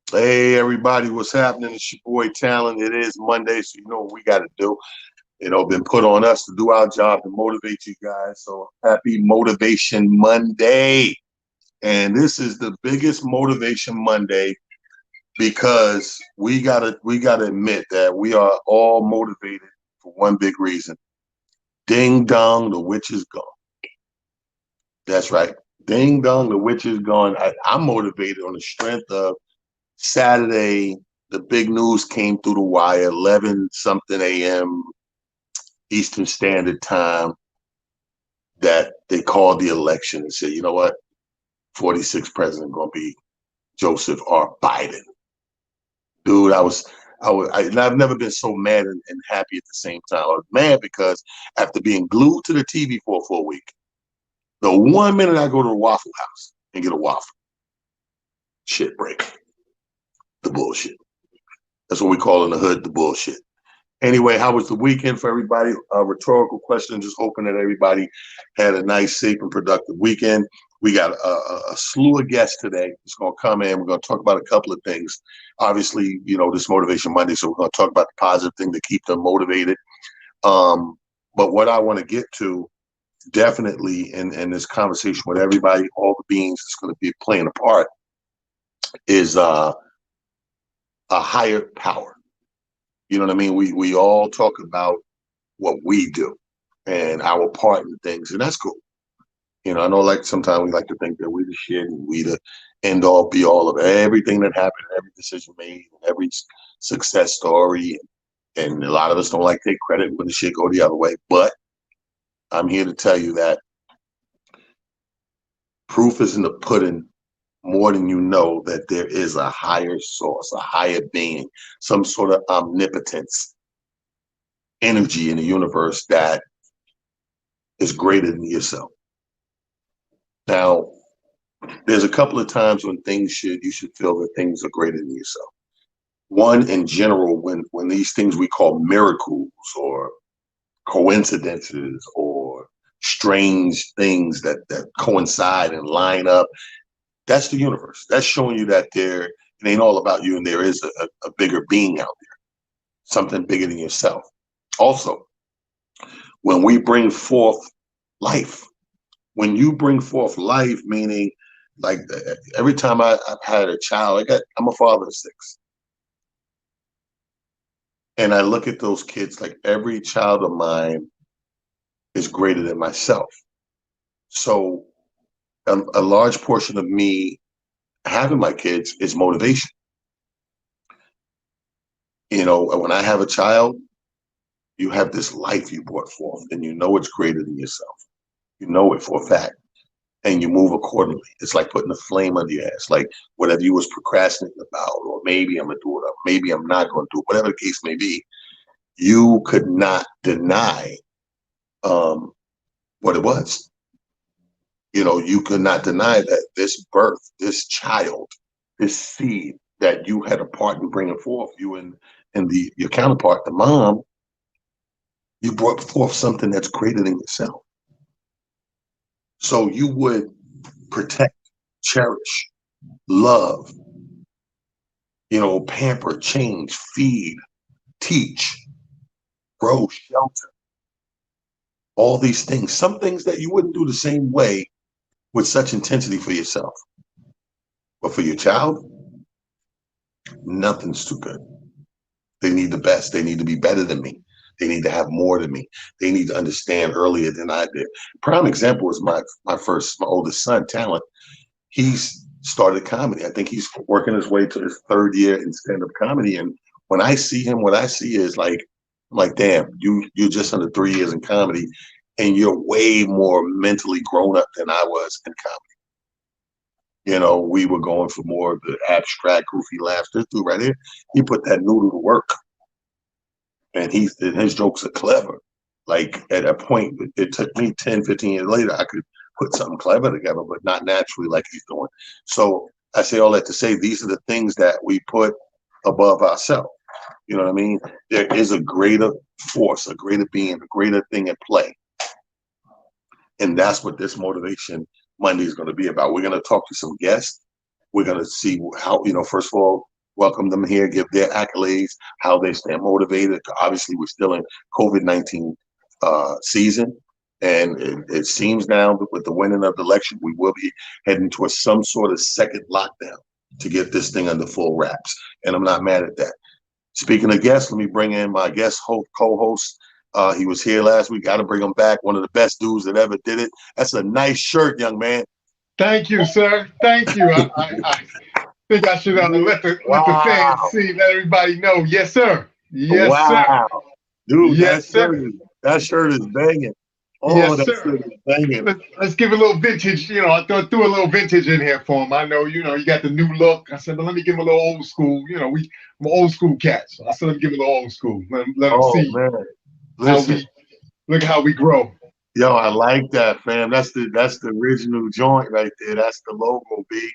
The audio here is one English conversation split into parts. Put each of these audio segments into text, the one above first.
Hey everybody, what's happening? It's your boy Talent. It is Monday, so you know what we got to do. Been put on us to do our job to motivate you guys. So happy Motivation Monday. And this is the biggest Motivation Monday because we gotta admit that we are all motivated for one big reason. Ding dong, the witch is gone. That's right. Ding dong, the witch is gone. I'm motivated on the strength of Saturday, the big news came through the wire, 11 something a.m. Eastern Standard Time, that they called the election and said, you know what, 46th president going to be Joseph R. Biden. Dude, I've never been so mad and happy at the same time. I was mad because after being glued to the TV for a week, the 1 minute I go to the Waffle House and get a waffle, shit break. The bullshit. That's what we call in the hood, the bullshit. Anyway, how was the weekend for everybody? A rhetorical question. Just hoping that everybody had a nice, safe, and productive weekend. We got a slew of guests today. It's going to come in. We're going to talk about a couple of things. Obviously, this Motivation Monday, so we're going to talk about the positive thing to keep them motivated. But what I want to get to definitely in this conversation with everybody, all the beings that's going to be playing a part, is a higher power. You know what I mean? We all talk about what we do and our part in things, and that's cool. I know like sometimes we like to think that we the shit and we the end all be all of everything that happened, every decision made, every success story, and a lot of us don't like to take credit when the shit go the other way. But I'm here to tell you that proof is in the pudding more than you know that there is a higher source, a higher being, some sort of omnipotence energy in the universe that is greater than yourself. Now, there's a couple of times when you should feel that things are greater than yourself. One, in general, when these things we call miracles or coincidences or strange things that coincide and line up, that's the universe. That's showing you that it ain't all about you and there is a bigger being out there, something bigger than yourself. Also, when we bring forth life, when you bring forth life, meaning like every time I've had a child, I'm a father of six. And I look at those kids, like every child of mine is greater than myself. So a large portion of me having my kids is motivation. When I have a child, you have this life you brought forth and you know it's greater than yourself. You know it for a fact. And you move accordingly. It's like putting a flame under your ass. Like whatever you was procrastinating about, or maybe I'm gonna do it, or maybe I'm not gonna do it, whatever the case may be, you could not deny what it was. You could not deny that this birth, this child, this seed that you had a part in bringing forth, you and your counterpart, the mom, you brought forth something that's greater than yourself. So you would protect, cherish, love, pamper, change, feed, teach, grow, shelter, all these things. Some things that you wouldn't do the same way with such intensity for yourself. But for your child, nothing's too good. They need the best. They need to be better than me. They need to have more than me. They need to understand earlier than I did. Prime example is my oldest son, Talent. He's started comedy. I think he's working his way to his third year in stand-up comedy. And when I see him, what I see is like, I'm like, damn, you're just under 3 years in comedy, and you're way more mentally grown up than I was in comedy. We were going for more of the abstract, goofy laughs. This dude right here, he put that noodle to work, and his jokes are clever. Like at a point, it took me 10, 15 years later, I could put something clever together, but not naturally like he's doing. So I say all that to say these are the things that we put above ourselves. You know what I mean? There is a greater force, a greater being, a greater thing at play. And that's what this Motivation Monday is going to be about. We're going to talk to some guests. We're going to see how, first of all, welcome them here, give their accolades, how they stay motivated. Obviously, we're still in COVID-19 season. And it seems now that with the winning of the election, we will be heading towards some sort of second lockdown to get this thing under full wraps. And I'm not mad at that. Speaking of guests, let me bring in my guest co-host. He was here last week. Got to bring him back. One of the best dudes that ever did it. That's a nice shirt, young man. Thank you, sir. Thank you. I think I should let the fans see, let everybody know. Yes, sir. Yes, wow. sir. Dude, yes, that shirt is banging. Oh, yes, that sir. shirt is banging. Let's give a little vintage. I threw a little vintage in here for him. I know, you got the new look. I said, but let me give him a little old school. I'm old school cat. So I said, let me give him a little old school. Let him see man. Listen, look at how we grow. Yo, I like that, fam. That's the original joint right there. That's the logo, B.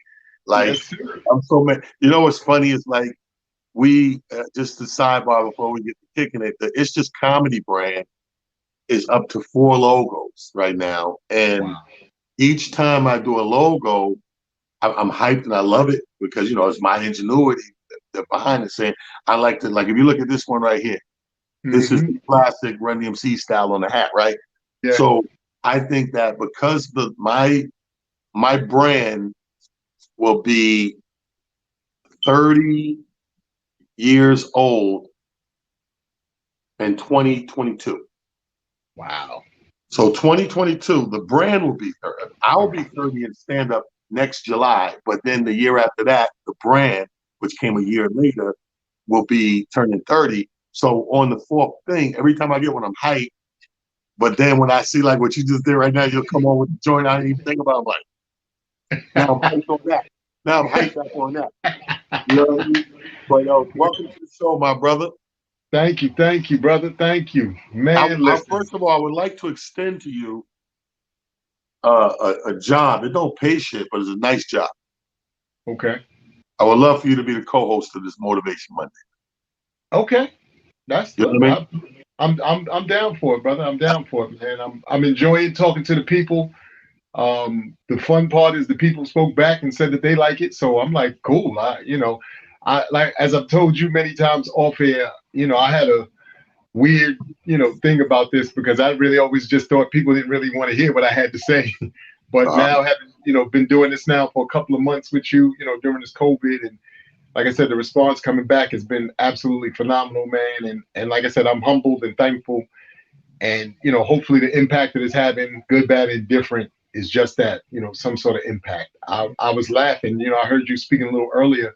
Like, yes, I'm so mad. You know what's funny is like we just the sidebar before we get to kicking it. The It's Just Comedy brand is up to 4 logos right now, and each time I do a logo, I'm hyped and I love it because it's my ingenuity behind it. Saying I like to if you look at this one right here, this is the classic Run DMC style on the hat, right? Yeah. So I think that because my brand will be 30 years old in 2022. Wow. So 2022, the brand will be 30. I'll be 30 in stand up next July, but then the year after that, the brand, which came a year later, will be turning 30. So on the 4th thing, every time I get one, I'm hyped. But then when I see like what you just did right now, you'll come on with the joint I didn't even think about. I'm like, now I'm hyped on that. Now I'm hyped up on that. You know what I mean? But welcome to the show, my brother. Thank you, brother. Thank you, man. First of all, I would like to extend to you a job. It don't pay shit, but it's a nice job. Okay. I would love for you to be the co-host of this Motivation Monday. Okay, that's you know what I mean? I'm down for it, brother. I'm down for it, man. I'm enjoying talking to the people. The fun part is the people spoke back and said that they like it, so I'm like, cool. I like, as I've told you many times off air. I had a weird, thing about this because I really always just thought people didn't really want to hear what I had to say. But now having, been doing this now for a couple of months with you, during this COVID, and like I said, the response coming back has been absolutely phenomenal, man. And like I said, I'm humbled and thankful. And, hopefully the impact that it's having, good, bad, and different, is just that, some sort of impact. I was laughing, I heard you speaking a little earlier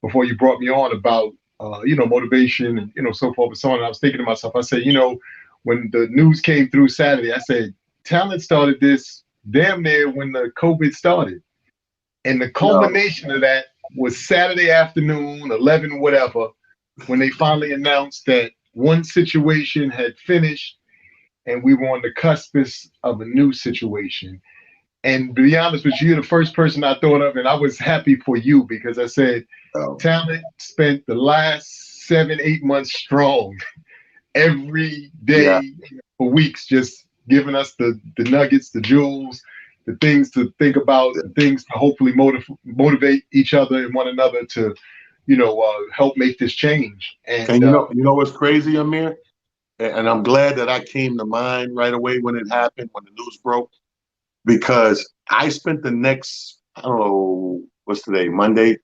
before you brought me on about, motivation and, so forth and so on. And I was thinking to myself, I said, when the news came through Saturday, I said, Talent started this damn near when the COVID started. And the culmination of that was Saturday afternoon, 11, whatever, when they finally announced that one situation had finished and we were on the cusp of a new situation. And to be honest with you, you're the first person I thought of, and I was happy for you because I said, Talent spent the last 7-8 months strong, every day for weeks, just giving us the nuggets, the jewels, the things to think about, the things to hopefully motivate each other and one another to, help make this change. And you know what's crazy, Amir? And I'm glad that I came to mind right away when it happened, when the news broke, because I spent the next, I don't know, what's today, Monday,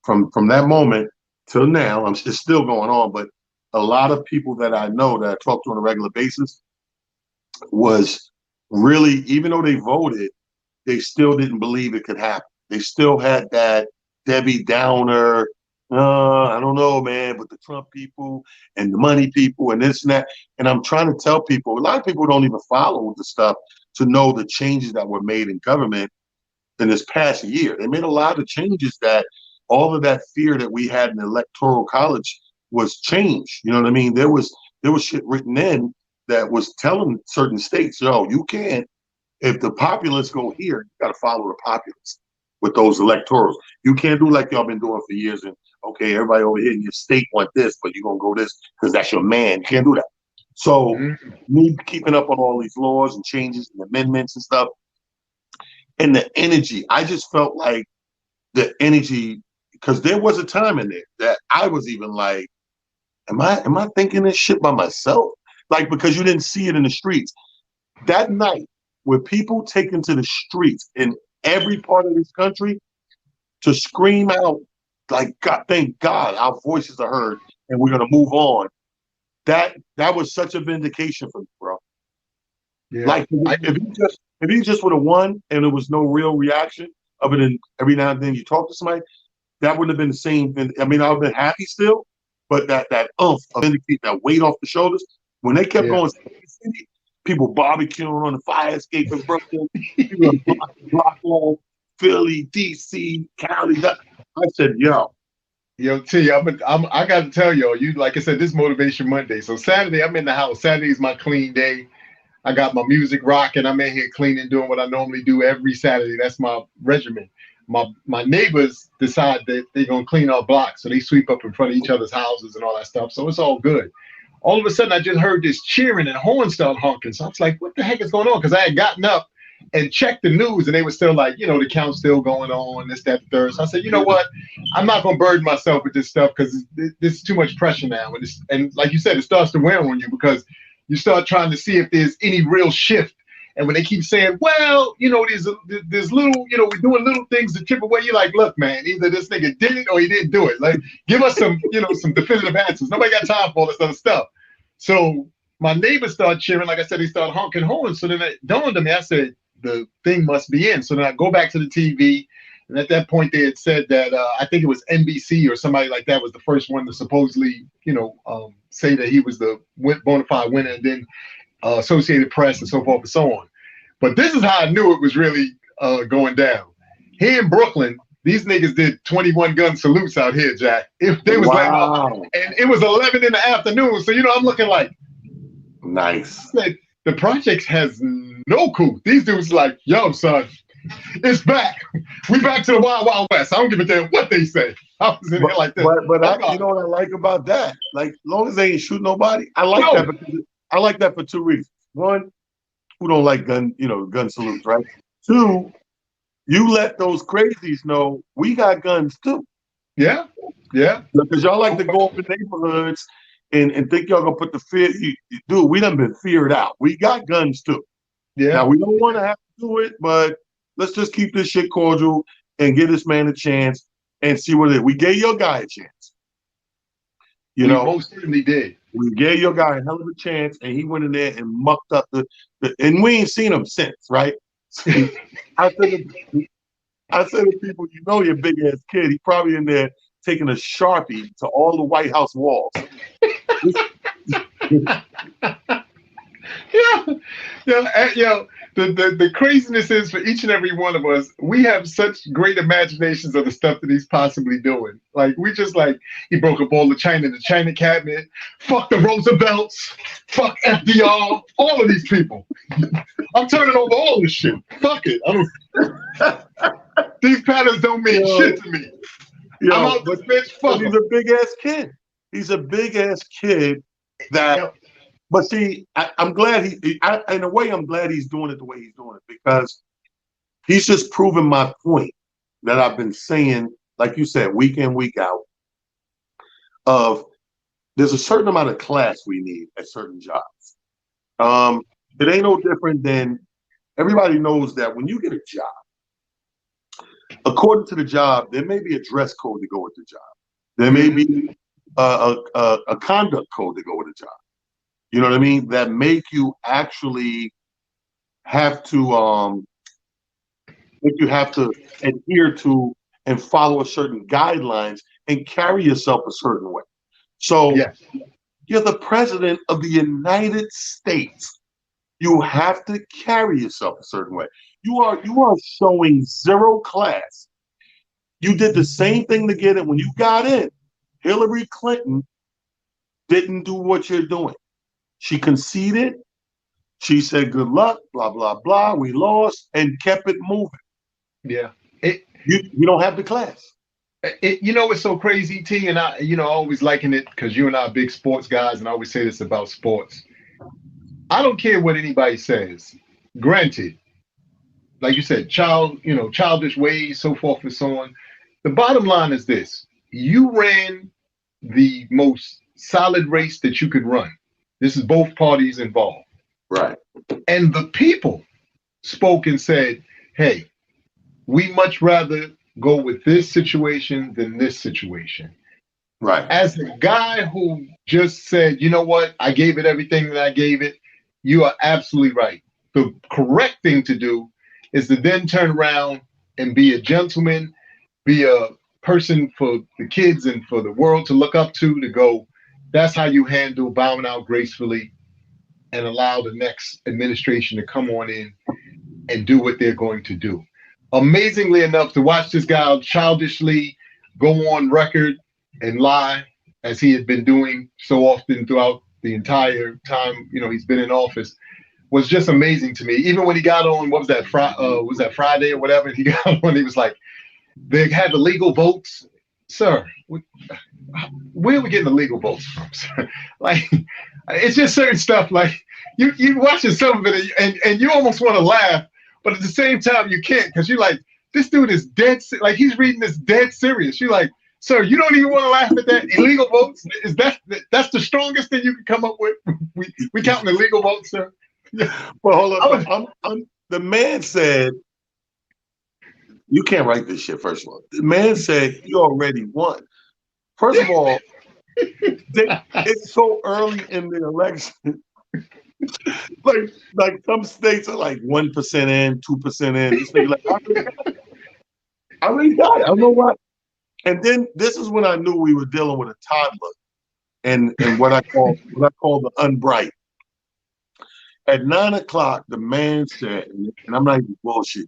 from that moment till now, it's still going on, but a lot of people that I know that I talk to on a regular basis was really, even though they voted, they still didn't believe it could happen. They still had that Debbie Downer, I don't know, man, but the Trump people and the money people and this and that. And I'm trying to tell people, a lot of people don't even follow the stuff to know the changes that were made in government in this past year. They made a lot of changes that all of that fear that we had in the electoral college was changed. You know what I mean? There was shit written in that was telling certain states, yo, you can't, if the populace go here, you got to follow the populace with those electorals. You can't do like y'all been doing for years and, okay, everybody over here in your state want this, but you're going to go this because that's your man. You can't do that. So me keeping up on all these laws and changes and amendments and stuff, and the energy, I just felt like the energy because there was a time in there that I was even like, am I thinking this shit by myself? Like, because you didn't see it in the streets. That night, with people taken to the streets in every part of this country to scream out, like, God, thank God our voices are heard and we're gonna move on. That was such a vindication for me, bro. Yeah. Like if you just would have won and there was no real reaction other than every now and then you talk to somebody, that wouldn't have been the same. I mean, I would have been happy still, but that oomph of indicate that weight off the shoulders. When they kept going, people barbecuing on the fire escape in Brooklyn, people block wall, Philly, DC, Cali. I said, yo, T, I got to tell y'all, you like I said, this Motivation Monday. So Saturday, I'm in the house. Saturday is my clean day. I got my music rocking. I'm in here cleaning, doing what I normally do every Saturday. That's my regimen. My neighbors decide that they're gonna clean our block, so they sweep up in front of each other's houses and all that stuff. So it's all good. All of a sudden, I just heard this cheering and horns start honking. So I was like, "What the heck is going on?" Because I had gotten up and checked the news, and they were still like, the count's still going on, this, that, the third. So I said, you know what? I'm not gonna burden myself with this stuff because this is too much pressure now. And like you said, it starts to wear on you because you start trying to see if there's any real shift. And when they keep saying, well, there's little, we're doing little things to chip away, you're like, look, man, either this nigga did it or he didn't do it. Like, give us some, some definitive answers. Nobody got time for all this other stuff. So my neighbors start cheering. Like I said, they start honking horns. So then it dawned on me, I said, the thing must be in. So then I go back to the TV. And at that point, they had said that I think it was NBC or somebody like that was the first one to supposedly, say that he was the bona fide winner, and then Associated Press and so forth and so on. But this is how I knew it was really going down. Here in Brooklyn, these niggas did 21 gun salutes out here, Jack. If they was and it was 11 in the afternoon. So I'm looking like, nice. The project has no coup. These dudes like, yo, son, it's back. We back to the Wild Wild West. I don't give a damn what they say. I was in here like this. But you know what I like about that? Like, as long as they ain't shoot nobody, I like that because I like that for two reasons. One, who don't like gun salutes, right? Two, you let those crazies know we got guns too. Yeah. Because y'all like to go up in neighborhoods and think y'all gonna put the fear. Dude, we done been feared out. We got guns too. Yeah. Now we don't want to have to do it, but let's just keep this shit cordial and give this man a chance and see what it is. We gave your guy a chance. We most certainly did. We gave your guy a hell of a chance, and he went in there and mucked up the and we ain't seen him since, right? I said to people, your big ass kid, he probably in there taking a Sharpie to all the White House walls. The craziness is for each and every one of us, we have such great imaginations of the stuff that he's possibly doing. Like, we just like, he broke up all the China cabinet, fuck the Roosevelts, fuck FDR, all of these people. I'm turning over all this shit. Fuck it. These patterns don't mean shit to me. I'm out this bitch. Fuck him. He's a big ass kid. He's a big ass kid that. But see, I'm glad in a way, I'm glad he's doing it the way he's doing it because he's just proving my point that I've been saying, like you said, week in, week out, of there's a certain amount of class we need at certain jobs. It ain't no different than everybody knows that when you get a job, according to the job, there may be a dress code to go with the job. There may be a conduct code to go with the job. You know what I mean? That make you actually have to adhere to and follow certain guidelines and carry yourself a certain way. So you're the president of the United States. You have to carry yourself a certain way. You are showing zero class. You did the same thing to get in. When you got in, Hillary Clinton didn't do what you're doing. She conceded. She said, good luck, blah, blah, blah. We lost and kept it moving. Yeah. You don't have the class. It's so crazy, T, and I always liken it because you and I are big sports guys, and I always say this about sports. I don't care what anybody says. Granted, like you said, childish ways, so forth and so on. The bottom line is this: you ran the most solid race that you could run. This is both parties involved. Right. And the people spoke and said, hey, we much rather go with this situation than this situation. Right. As a guy who just said, you know what, I gave it everything that I gave it, you are absolutely right. The correct thing to do is to then turn around and be a gentleman, be a person for the kids and for the world to look up to go, that's how you handle bowing out gracefully and allow the next administration to come on in and do what they're going to do. Amazingly enough, to watch this guy childishly go on record and lie as he had been doing so often throughout the entire time, he's been in office, was just amazing to me. Even when he got on, what was that, Friday or whatever, he got on, he was like, they had the legal votes. Sir, where are we getting the legal votes from, sir? Like, it's just certain stuff, like, you watching some of it and you almost want to laugh, but at the same time you can't, because you're like, this dude is dead, like he's reading this dead serious. You're like, sir, you don't even want to laugh at that? Illegal votes? That's the strongest thing you can come up with? We counting illegal votes, sir? Well, hold on. The man said, you can't write this shit, first of all. The man said, you already won. First of all, it's so early in the election. like some states are like 1% in, 2% in. This nigga like, I already got it. I don't know what. And then this is when I knew we were dealing with a toddler and what I call the unbright. At 9 o'clock, the man said, and I'm not even bullshitting,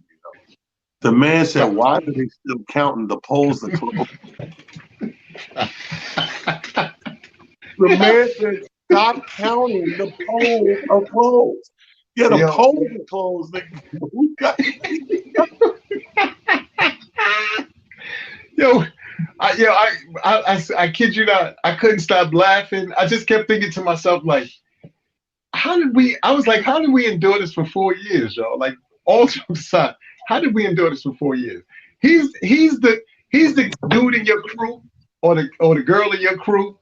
the man said, why are they still counting the polls that close? The man said, stop counting the polls are closed. Yeah, the polls are closed. I kid you not. I couldn't stop laughing. I just kept thinking to myself, like, how did we endure this for 4 years, y'all? Like, all jokes aside, how did we endure this for 4 years? He's the dude in your crew or the girl in your crew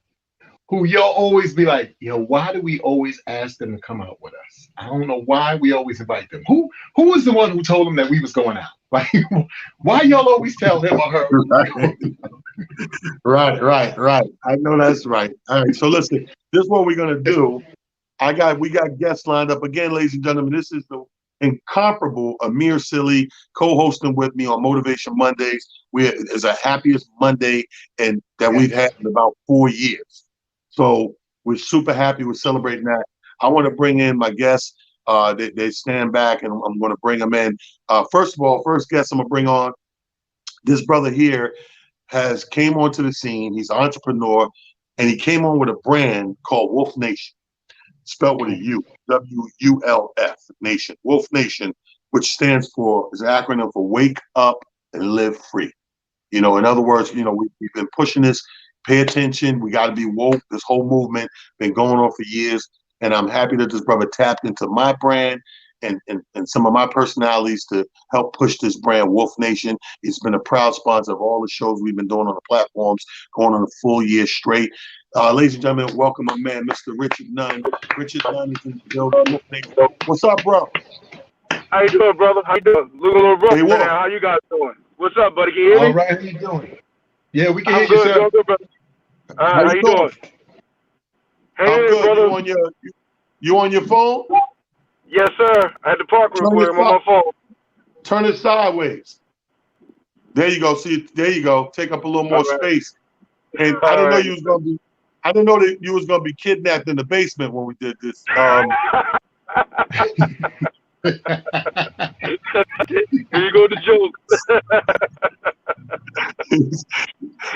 who y'all always be like, why do we always ask them to come out with us? I don't know why we always invite them. Who was the one who told them that we was going out? Like, why y'all always tell him or her? Right. I know that's right. All right, so listen, this is what we're gonna do. We got guests lined up again, ladies and gentlemen. This is the incomparable Amir Silly co-hosting with me on Motivation Mondays. It's the happiest Monday and that we've had in about 4 years. So we're super happy. We're celebrating that. I want to bring in my guests. They stand back, and I'm going to bring them in. First of all, first guest I'm going to bring on, this brother here came onto the scene. He's an entrepreneur, and he came on with a brand called Wolf Nation, spelled with a U, WULF Nation. Wolf Nation, which is an acronym for Wake Up and Live Free. In other words, we've been pushing this. Pay attention. We got to be woke. This whole movement been going on for years, and I'm happy that this brother tapped into my brand and some of my personalities to help push this brand, Wolf Nation. He's been a proud sponsor of all the shows we've been doing on the platforms, going on a full year straight. Ladies and gentlemen, welcome my man, Mr. Richard Nunn. Richard Nunn is in the building. What's up, bro? How you doing, brother? How you doing? Look a little rough, man. How you guys doing? What's up, buddy? Can you hear me? All right, how you doing? Yeah, we can hear you, sir. Good, brother. How you doing? Hey, I'm good. Brother. You on your phone? Yes, sir. I had to park real quick. I'm on my phone. Turn it sideways. There you go. See, there you go. Take up a little more space. And I didn't know you was gonna be. I didn't know that you was gonna be kidnapped in the basement when we did this. Here you go, the joke.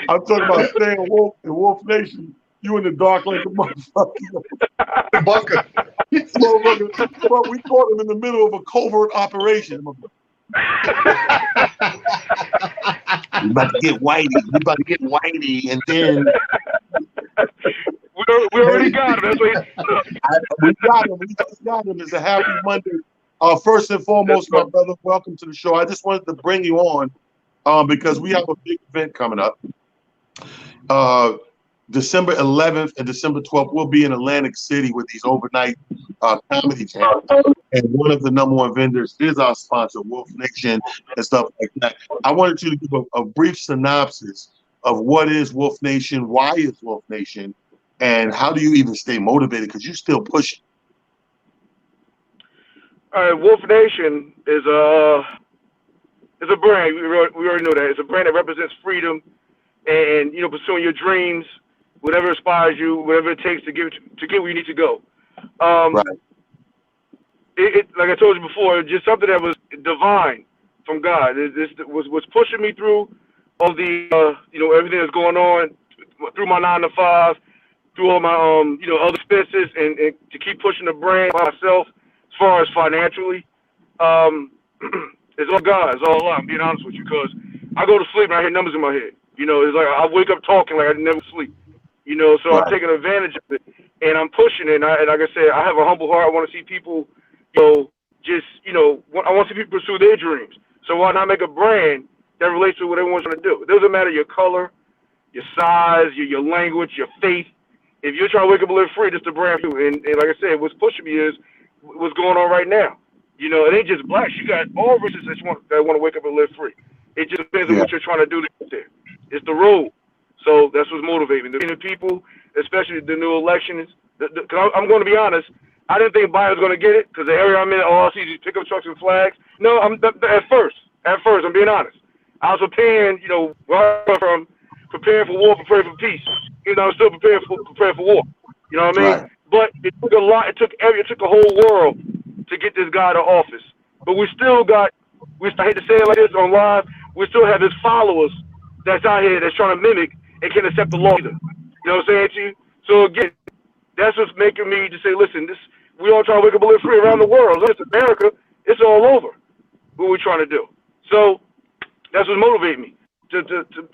I'm talking about staying woke in Wolf Nation. You in the dark like a motherfucker. Bunker. Well, we caught him in the middle of a covert operation. We about to get Whitey, and then we already got him. That's what we got him. We just got him. It's a happy Monday. First and foremost, my brother, welcome to the show. I just wanted to bring you on because we have a big event coming up. December 11th and December 12th, we'll be in Atlantic City with these overnight comedy jams. And one of the #1 vendors is our sponsor, Wolf Nation, and stuff like that. I wanted you to give a brief synopsis of what is Wolf Nation, why is Wolf Nation, and how do you even stay motivated? Because you're still pushing. All right, Wolf Nation is a brand. We already know that. It's a brand that represents freedom and, you know, pursuing your dreams, whatever inspires you, whatever it takes to get where you need to go. Right. Like I told you before, just something that was divine from God. This was pushing me through all the you know, everything that's going on through my 9 to 5, through all my you know, other expenses, and to keep pushing the brand by myself as far as financially. It's all God. It's all Allah. I'm being honest with you, because I go to sleep and I hear numbers in my head. You know, it's like I wake up talking like I never sleep. You know, so Right. I'm taking advantage of it, and I'm pushing it. And like I said, I have a humble heart. I want to see people, you know, just, you know, I want to see people pursue their dreams. So why not make a brand that relates to what everyone's trying to do? It doesn't matter your color, your size, your language, your faith. If you're trying to wake up and live free, this is the brand for you. And like I said, what's pushing me is what's going on right now. You know, it ain't just blacks. You got all races that want to wake up and live free. It just depends on what you're trying to do to get there. It's the road. So that's what's motivating me. The people, especially the new elections. Cause I'm going to be honest. I didn't think Biden was going to get it, because the area I'm in, all I see is these pickup trucks and flags. No, at first, I'm being honest. I was preparing, you know, from preparing for war, preparing for peace. You know, I'm still preparing for war. You know what I mean? Right. But it took a lot. It took a whole world to get this guy to office. But we still got. I hate to say it like this on live. We still have his followers that's out here that's trying to mimic and can't accept the law either. You know what I'm saying to you? So again, that's what's making me to say, listen, we all trying to wake up and live free around the world. It's America. It's all over. What we're trying to do. So that's what's motivating me to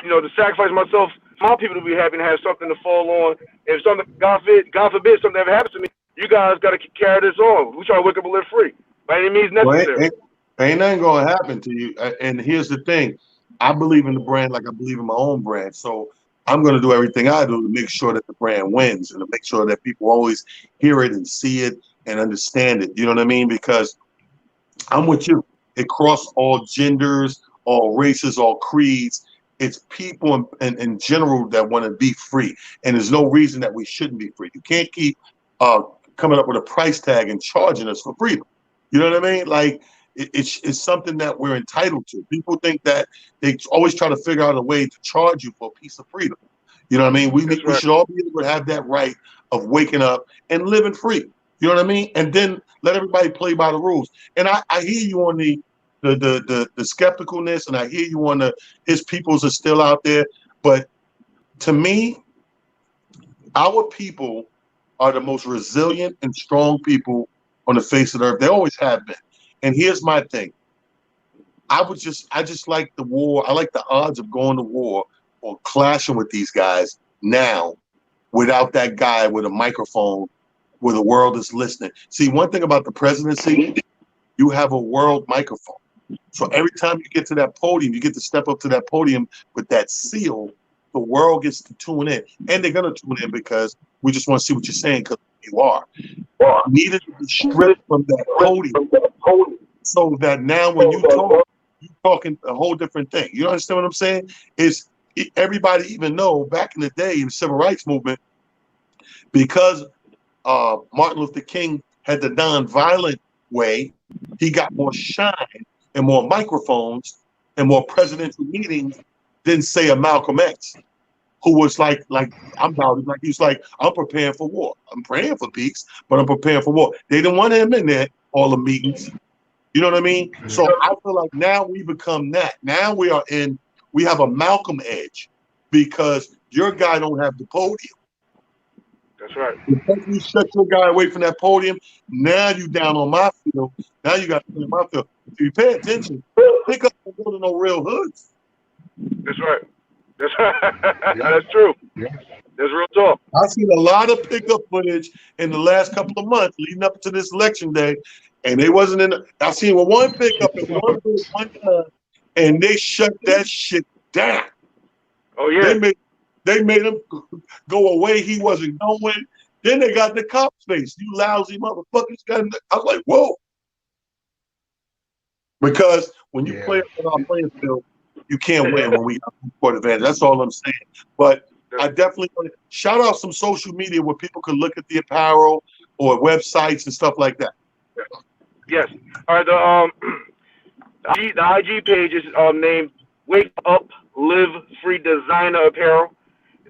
you know, to sacrifice myself, my people to be happy and have something to fall on. If something, God forbid, something ever happens to me, you guys got to carry this on. We try to wake up and live free by any means necessary. Well, ain't nothing gonna happen to you. And here's the thing: I believe in the brand like I believe in my own brand. So I'm gonna do everything I do to make sure that the brand wins and to make sure that people always hear it and see it and understand it. You know what I mean? Because I'm with you. It crosses all genders, all races, all creeds. It's people in general that want to be free, and there's no reason that we shouldn't be free. You can't keep coming up with a price tag and charging us for freedom. You know what I mean? Like it's something that we're entitled to. People think that they always try to figure out a way to charge you for a piece of freedom. You know what I mean? We should all be able to have that right of waking up and living free. You know what I mean? And then let everybody play by the rules. And I hear you on the skepticalness, and I hear you on his peoples are still out there. But to me, our people are the most resilient and strong people on the face of the earth. They always have been. And here's my thing. I just like the war. I like the odds of going to war or clashing with these guys now without that guy with a microphone where the world is listening. See, one thing about the presidency, you have a world microphone. So every time you get to that podium, you get to step up to that podium with that seal, the world gets to tune in. And they're going to tune in because we just want to see what you're saying, because you are. You needed to be stripped from that podium so that now when you talk, you're talking a whole different thing. You understand what I'm saying? Everybody even know back in the day in the civil rights movement, because Martin Luther King had the nonviolent way, he got more shine and more microphones and more presidential meetings than, say, a Malcolm X, who was like I'm preparing for war. I'm praying for peace, but I'm preparing for war. They didn't want him in there, all the meetings. You know what I mean? So I feel like now we become that. Now we have a Malcolm edge because your guy don't have the podium. That's right. Because you shut your guy away from that podium, now you down on my field. Now you got to play my field. If you pay attention, pick up and go to no real hoods. That's right. That's right. That's true. Yeah. That's real talk. I've seen a lot of pickup footage in the last couple of months leading up to this election day, and they wasn't in. I seen one pickup in one time, and they shut that shit down. Oh yeah. They made him go away. He wasn't going. Then they got the cops face. You lousy motherfuckers. I was like, whoa. Because when you play on our playing field, you can't win when we have court advantage. That's all I'm saying. But I definitely want to shout out some social media where people can look at the apparel or websites and stuff like that. Yes. All right. The IG page is named Wake Up Live Free Designer Apparel.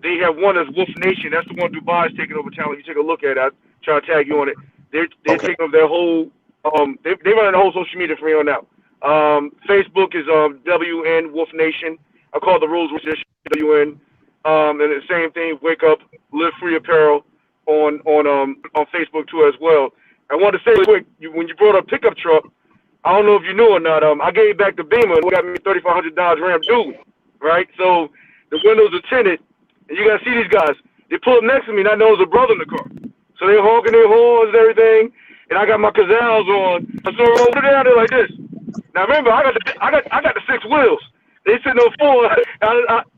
They have one that's Wolf Nation. That's the one Dubai is taking over talent. You take a look at it. I'll try to tag you on it. They're taking over their whole they run the whole social media for me on now. Facebook is WN Wolf Nation. I call the rules WN. And the same thing, Wake Up Live Free Apparel on Facebook too as well. I want to say quick, when you brought up pickup truck, I don't know if you knew or not. I gave back the Beamer and got me $3,500 Ram Dually, right? So the windows are tinted, and you gotta see these guys. They pull up next to me, and I know there's a brother in the car. So they honking their horns and everything, and I got my Cazals on. I saw them over down there like this. Now remember, I got the 6 wheels. They sitting on 4.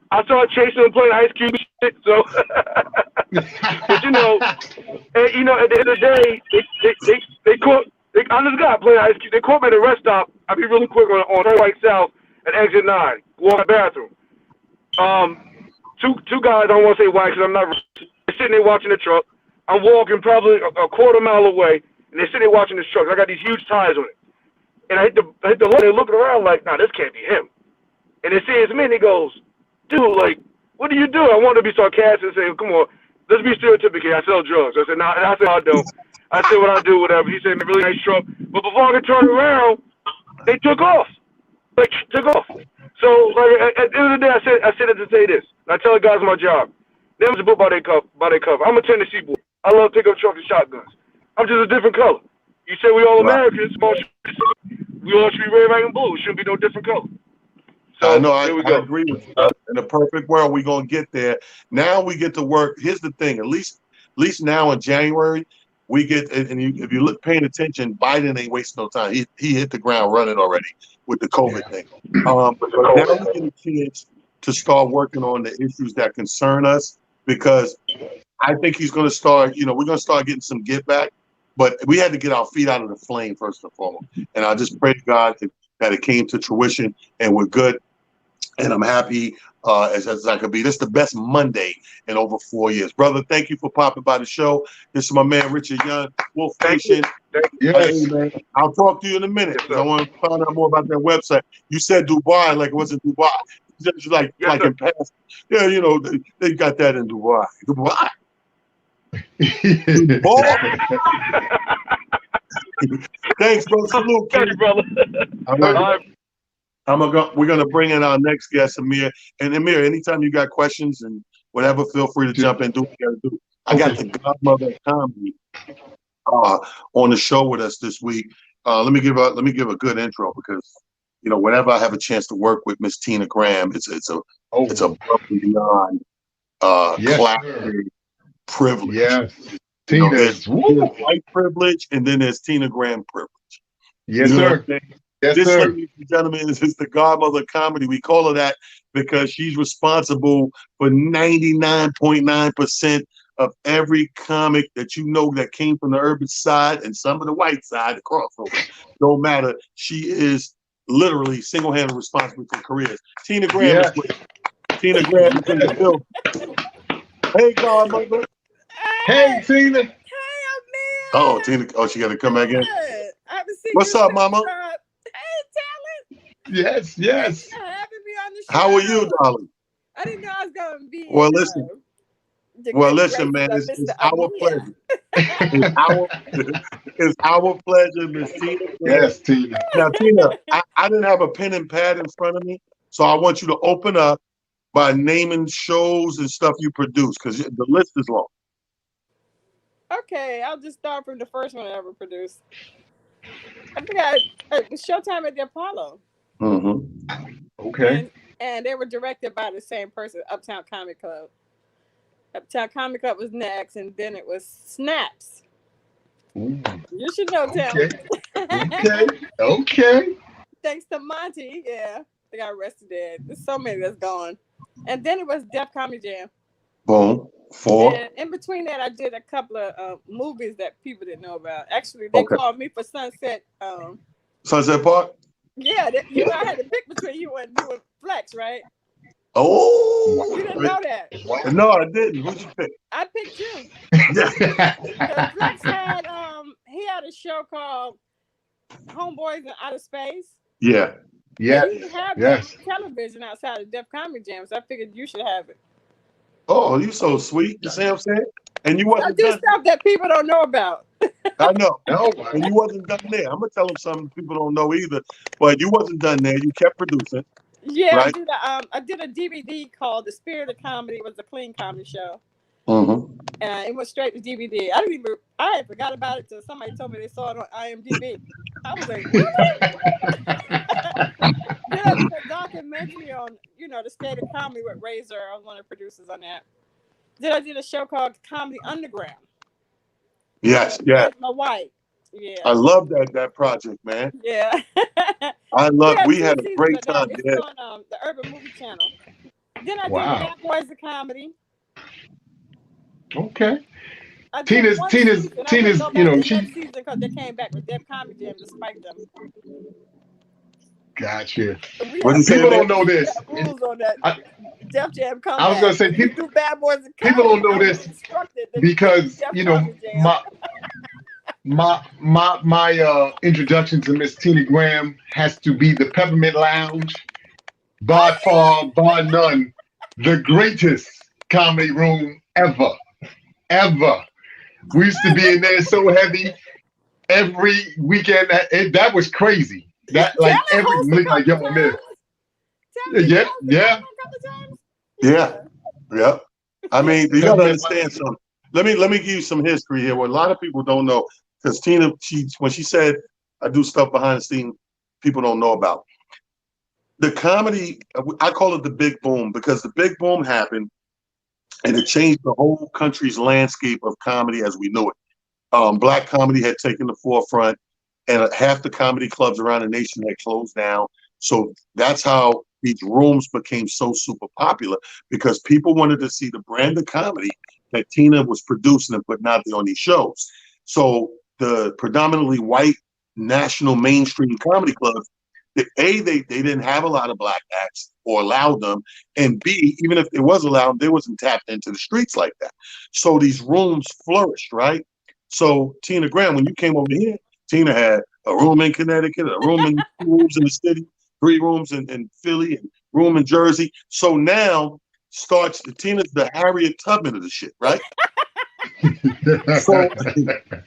I started chasing them playing Ice Cube shit. So, but you know, at the end of the day, they caught. I'm this guy playing Ice Cube. They caught me at a rest stop. I'll be really quick on White South at exit 9. Walk to the bathroom. Two guys. I don't want to say white because I'm not. They're sitting there watching the truck. I'm walking probably a quarter mile away, and they're sitting there watching this truck. I got these huge tires on it, and I hit the light. They're looking around like, nah, this can't be him. And they see it's me, and he goes, dude, like, what do you do? I wanted to be sarcastic and say, come on, let's be stereotypical. I sell drugs. I said, nah, I said, I don't. I said what I do, whatever. He said, really nice truck. But before I could turn around, they took off. So, like, at the end of the day, I said it to say this. And I tell the guys my job. Them is a book by their cover. I'm a Tennessee boy. I love pickup trucks and shotguns. I'm just a different color. You say we all Americans. We all should be red, white, and blue. It shouldn't be no different color. So, I know. I agree with you. In a perfect world, we're gonna get there. Now we get to work. Here's the thing. At least now in January, we get. And if you look paying attention, Biden ain't wasting no time. He hit the ground running already with the COVID thing. But now we get a chance to start working on the issues that concern us, because I think he's going to start. We're going to start getting some get back. But we had to get our feet out of the flame first and foremost. And I just pray to God that it came to fruition and we're good. And I'm happy as I could be. This is the best Monday in over 4 years. Brother, thank you for popping by the show. This is my man, Richard Young, Wolf Nation. Yes. Hey, man, I'll talk to you in a minute because I want to find out more about that website. You said Dubai like it wasn't Dubai. Just like in past. Yeah, they got that in Dubai. Dubai. Thanks, bro. Salute, Thank you, brother. We're gonna bring in our next guest, Amir. And Amir, anytime you got questions and whatever, feel free to jump in. Do what you gotta do. I got the godmother of comedy on the show with us this week. Let me give a good intro, because whenever I have a chance to work with Miss Tina Graham, it's above and beyond classic privilege. Yes. There's white privilege, and then there's Tina Graham privilege. Yes, sir. Yes, this, sir. ladies and gentlemen, is the godmother of comedy. We call her that because she's responsible for 99.9% of every comic that that came from the urban side and some of the white side, the crossover. No matter. She is literally single-handedly responsible for careers. Tina Graham is with Tina Graham is in the building. Hey, godmother. Hey, Tina. Hey, Amir. Oh, Tina. Oh, she got to come back in. What's up, mama? Hey, talent. Yes. Having me on the show. How are you, darling? I didn't know I was going to be. Well, listen, man. It's our pleasure. It's our pleasure, Miss Tina. Yes, Tina. Now, Tina, I didn't have a pen and pad in front of me, so I want you to open up by naming shows and stuff you produce, because the list is long. Okay, I'll just start from the first one I ever produced. I think it was Showtime at the Apollo. Mm-hmm. Okay. And they were directed by the same person, Uptown Comic Club. Uptown Comic Club was next, and then it was Snaps. Ooh. You should know, Talent. Okay. Thanks to Monty, they got arrested in. There's so many that's gone. And then it was Def Comedy Jam. Boom. 4. And in between that, I did a couple of movies that people didn't know about. Actually, they called me for Sunset. Sunset Park? Yeah, I had to pick between you and Flex, right? Oh. You didn't know that. No, I didn't. Who'd you pick? I picked you. Yeah. Flex had he had a show called Homeboys in Outer Space. Yeah. Yeah. He didn't have television outside of Def Comedy Jam, so I figured you should have it. Oh, you so sweet. You see what I'm saying? And you I wasn't do done. stuff that people don't know about. I know. No, And you wasn't done there. I'm gonna tell them something people don't know either. But you wasn't done there. You kept producing. Yeah, right? I did a DVD called The Spirit of Comedy. It was a clean comedy show. Mm-hmm. And it went straight to DVD. I had forgot about it till somebody told me they saw it on IMDb. I was like, really? Then I did a documentary on, the state of comedy with Razor. I was one of the producers on that. Then I did a show called Comedy Underground. Yes, yeah. My wife. Yeah. I love that project, man. Yeah. We had a great time. It's Yeah. on the Urban Movie Channel. Then I did Wow. Bad Boys of Comedy. Okay. I did one Tina's, season. I wouldn't go back you know, to she. next season because they came back with Def Comedy Jam to spike them. Gotcha. We What have you say, People man? don't know this. rules on that. Def Jam comeback. I was gonna say, We do Bad Boys of people Comedy. don't know I was this instructed to because do Def you know Comedy Jam. my introduction to Miss Tina Graham has to be the Peppermint Lounge, by far, bar none, the greatest comedy room ever. We used to be in there so heavy every weekend. That was crazy. That like Taylor every hosted a like couple yo man. times. Taylor Yeah, hosted yeah. a couple times. Yeah. I mean, you gotta understand something. Let me give you some history here. What a lot of people don't know, because Tina, when she said I do stuff behind the scenes, people don't know about. The comedy, I call it the big boom, because the big boom happened and it changed the whole country's landscape of comedy as we knew it. Black comedy had taken the forefront, and half the comedy clubs around the nation had closed down. So that's how these rooms became so super popular, because people wanted to see the brand of comedy that Tina was producing and putting out there on these shows. So the predominantly white national mainstream comedy clubs, they didn't have a lot of black acts or allowed them, and B, even if it was allowed, they wasn't tapped into the streets like that. So these rooms flourished, right? So Tina Graham, when you came over here, Tina had a room in Connecticut, a room in 2 rooms in the city, 3 rooms in Philly, and room in Jersey. So now starts Tina's the Harriet Tubman of the shit, right?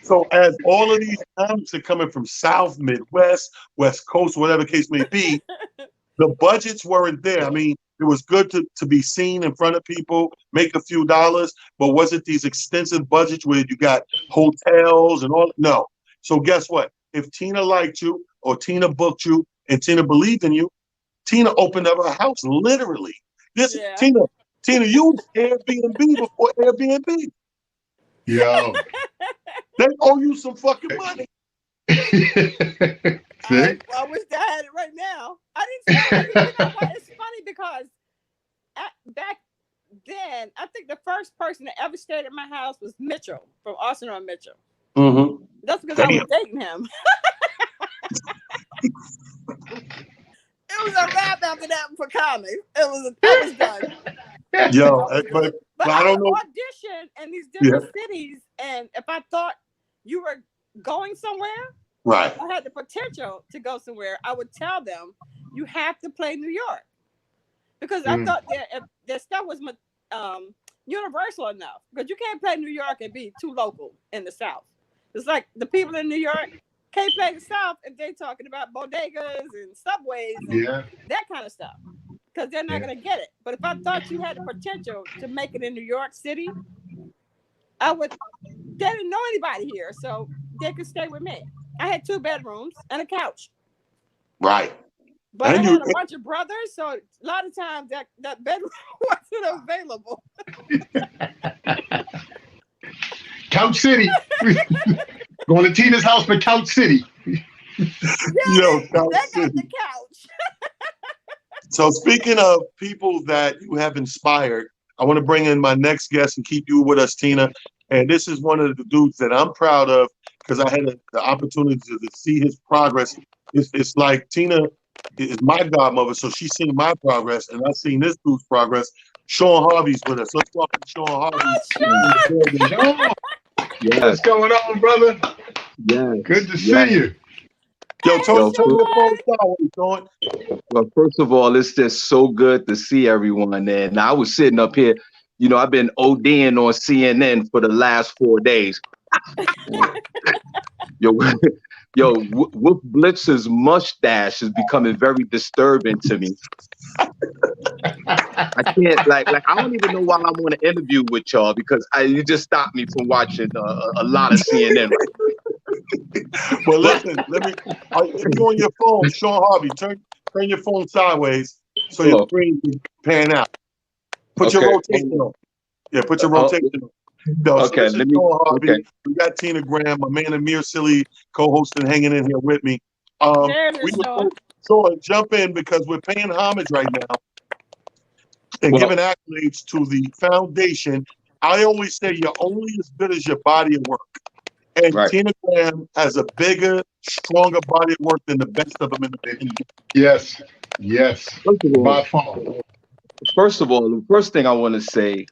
So as all of these comics are coming from South, Midwest, West Coast, whatever case may be, the budgets weren't there. I mean, it was good to be seen in front of people, make a few dollars, but was it these extensive budgets where you got hotels and all? No. So guess what? If Tina liked you or Tina booked you and Tina believed in you, Tina opened up her house, literally. Tina, you was Airbnb before Airbnb. Yo. They owe you some fucking money. I wish I had it right now. I didn't. You know what? It's funny because back then, I think the first person that ever stayed at my house was Mitchell from Austin on Mitchell. Mm-hmm. That's because I was dating him. It was a wrap after that for comedy. I was done. Yo, but I don't know. Audition in these different cities, and if I thought you were going somewhere, right, I had the potential to go somewhere, I would tell them you have to play New York, because I thought their stuff was universal enough. Because you can't play New York and be too local in the South. It's like the people in New York can't play the South if they're talking about bodegas and subways and that kind of stuff, because they're not going to get it. But if I thought you had the potential to make it in New York City, they didn't know anybody here, so they could stay with me. I had 2 bedrooms and a couch. Right. But I had a bunch of brothers, so a lot of times that bedroom wasn't available. Couch City. Going to Tina's house for Couch City. Yo, they got the couch. So speaking of people that you have inspired, I want to bring in my next guest and keep you with us, Tina. And this is one of the dudes that I'm proud of because I had the opportunity to see his progress. It's like Tina is my godmother, so she's seen my progress, and I've seen this dude's progress. Sean Harvey's with us. Let's welcome Sean Harvey. Sean, Yes, what's going on, brother? yes. Good to yes. see you. Yo, turn Yo, your phone sideways, Sean. Well, first of all, it's just so good to see everyone. And I was sitting up here, I've been ODing on CNN for the last 4 days. Yo, Wolf Blitz's mustache is becoming very disturbing to me. I can't like I don't even know why I'm on an interview with y'all because you just stopped me from watching a lot of CNN. Well, listen, if you're on your phone, Sean Harvey, turn your phone sideways so your screen can pan out. Put your rotation on. Yeah, put your rotation on. No, Okay, so this is Sean Harvey. We got Tina Graham, my man Amir Silly, co-hosting, hanging in here with me. Sean, jump in because we're paying homage right now and giving accolades to the foundation. I always say you're only as good as your body of work. And Tina Graham has a bigger, stronger body of work than the best of them in the industry. Yes. By far. First of all, the first thing I want to say,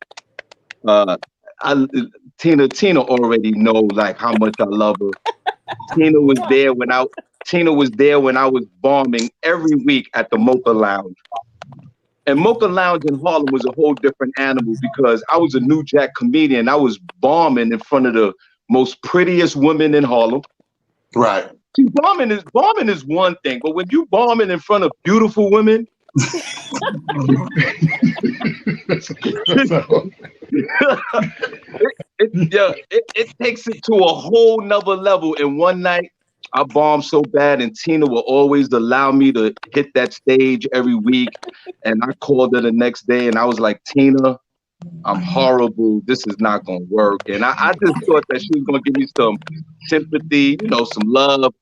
Tina already know like how much I love her. Tina was there when I was bombing every week at the Mocha Lounge. And Mocha Lounge in Harlem was a whole different animal because I was a New Jack comedian. I was bombing in front of the most prettiest women in Harlem. Right. See, bombing is one thing, but when you bombing in front of beautiful women, it takes it to a whole nother level. And one night I bombed so bad, and Tina will always allow me to hit that stage every week. And I called her the next day and I was like, Tina, I'm horrible. This is not going to work. And I just thought that she was going to give me some sympathy, some love.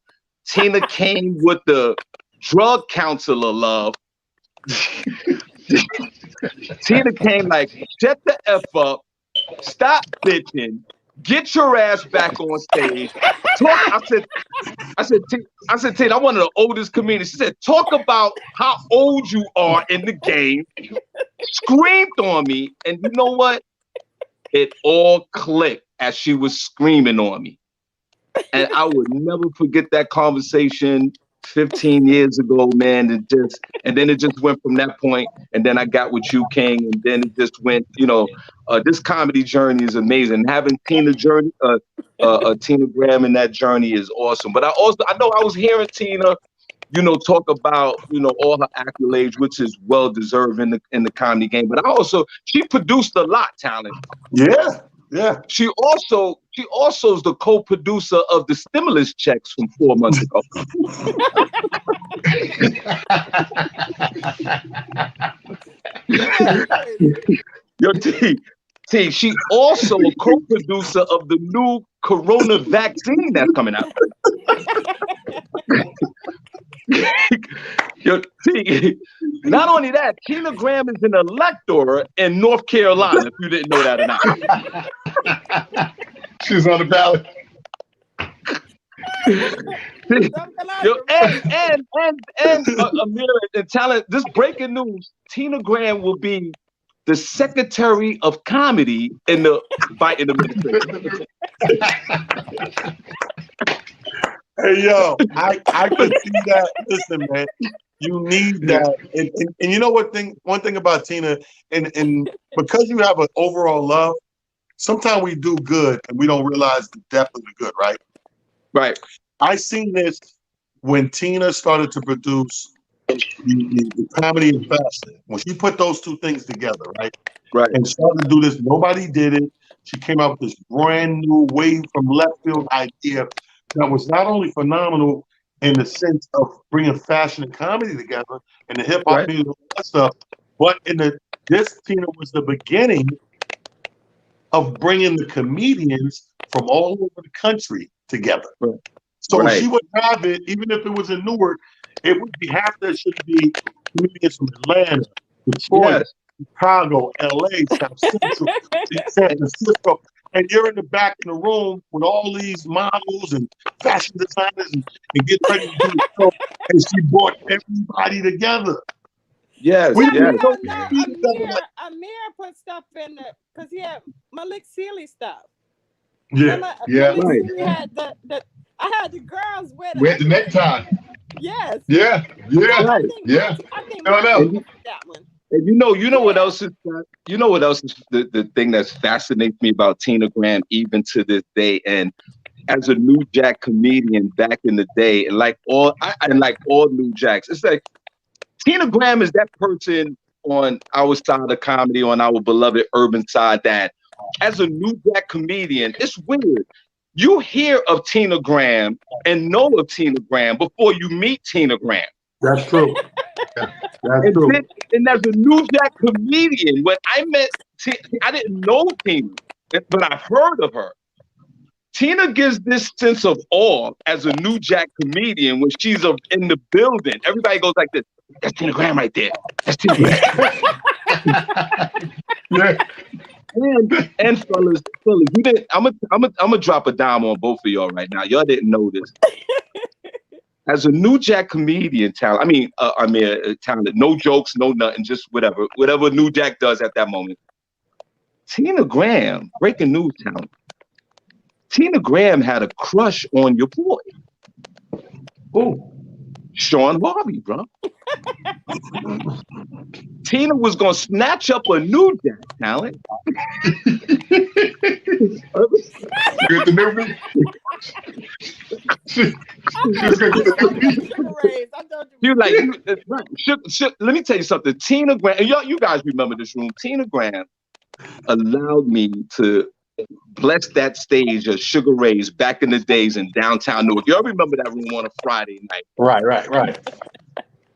Tina came with the drug counselor love. Tina came like, shut the F up, stop bitching, get your ass back on stage. I said, Tina, I'm one of the oldest comedians. She said, talk about how old you are in the game. Screamed on me, and you know what? It all clicked as she was screaming on me. And I would never forget that conversation 15 years ago, man. And then it just went from that point, and then I got with you, King, and then it just went, this comedy journey is amazing. Having Tina Graham in that journey is awesome. But I know I was hearing Tina, talk about, all her accolades, which is well deserved in the comedy game. But she produced a lot, Talent. Yeah. She also is the co-producer of the stimulus checks from 4 months ago. Yo, T, she also a co-producer of the new corona vaccine that's coming out. Yo, T, not only that, Tina Graham is an elector in North Carolina, if you didn't know that or not. She's on the ballot. Yo, and Amir and Talent, this breaking news, Tina Graham will be the Secretary of Comedy in the Biden administration. Hey, yo, I could see that. Listen, man, you need that. And you know what one thing about Tina, and because you have an overall love, sometimes we do good and we don't realize the depth of the good, right? Right. I seen this when Tina started to produce the comedy and fashion. When she put those two things together, right? Right. And started to do this, nobody did it. She came out with this brand new wave from left field idea that was not only phenomenal in the sense of bringing fashion and comedy together and the hip hop music and all that stuff, but this Tina was the beginning of bringing the comedians from all over the country together. So she would have it, even if it was in Newark, it would be half that should be comedians from Atlanta, Detroit, Chicago, LA, South Central, San Francisco. And you're in the back in the room with all these models and fashion designers and getting ready to do the show. And she brought everybody together. Yes, We Yeah, didn't yes. go see each other like, Amir put stuff in there because he had Malik Sealy stuff. Yeah, Malik yeah. Right. Sealy had I had the girls with We had the necktie. Yes. Yeah, yeah, Right. yeah. I think No, no. Monty had that one. And you know what Yeah. else is the thing that fascinates me about Tina Graham even to this day, and as a New Jack comedian back in the day, and like all New Jacks, it's like Tina Graham is that person on our side of comedy, on our beloved urban side, that as a New Jack comedian, it's weird. You hear of Tina Graham and know of Tina Graham before you meet Tina Graham. that's true. That's true. And as a New Jack comedian, when I met I didn't know Tina, but I've heard of her. Tina gives this sense of awe as a New Jack comedian when she's in the building. Everybody goes like this. That's Tina Graham right there. That's Tina Graham. Yeah. And fellas, you didn't. I'm gonna drop a dime on both of y'all right now. Y'all didn't know this. As a New Jack comedian talent, talented, no jokes, no nothing, just whatever New Jack does at that moment. Tina Graham, breaking news talent. Tina Graham had a crush on your boy. Who? Sean Harvey, bro. Tina was gonna snatch up a New Jack talent. Get the new me. She was gonna get the new me. You like, let me tell you something. Tina Graham, and you guys remember this room. Tina Graham allowed me to bless that stage of Sugar Ray's back in the days in downtown Newark. Y'all remember that room on a Friday night? Right.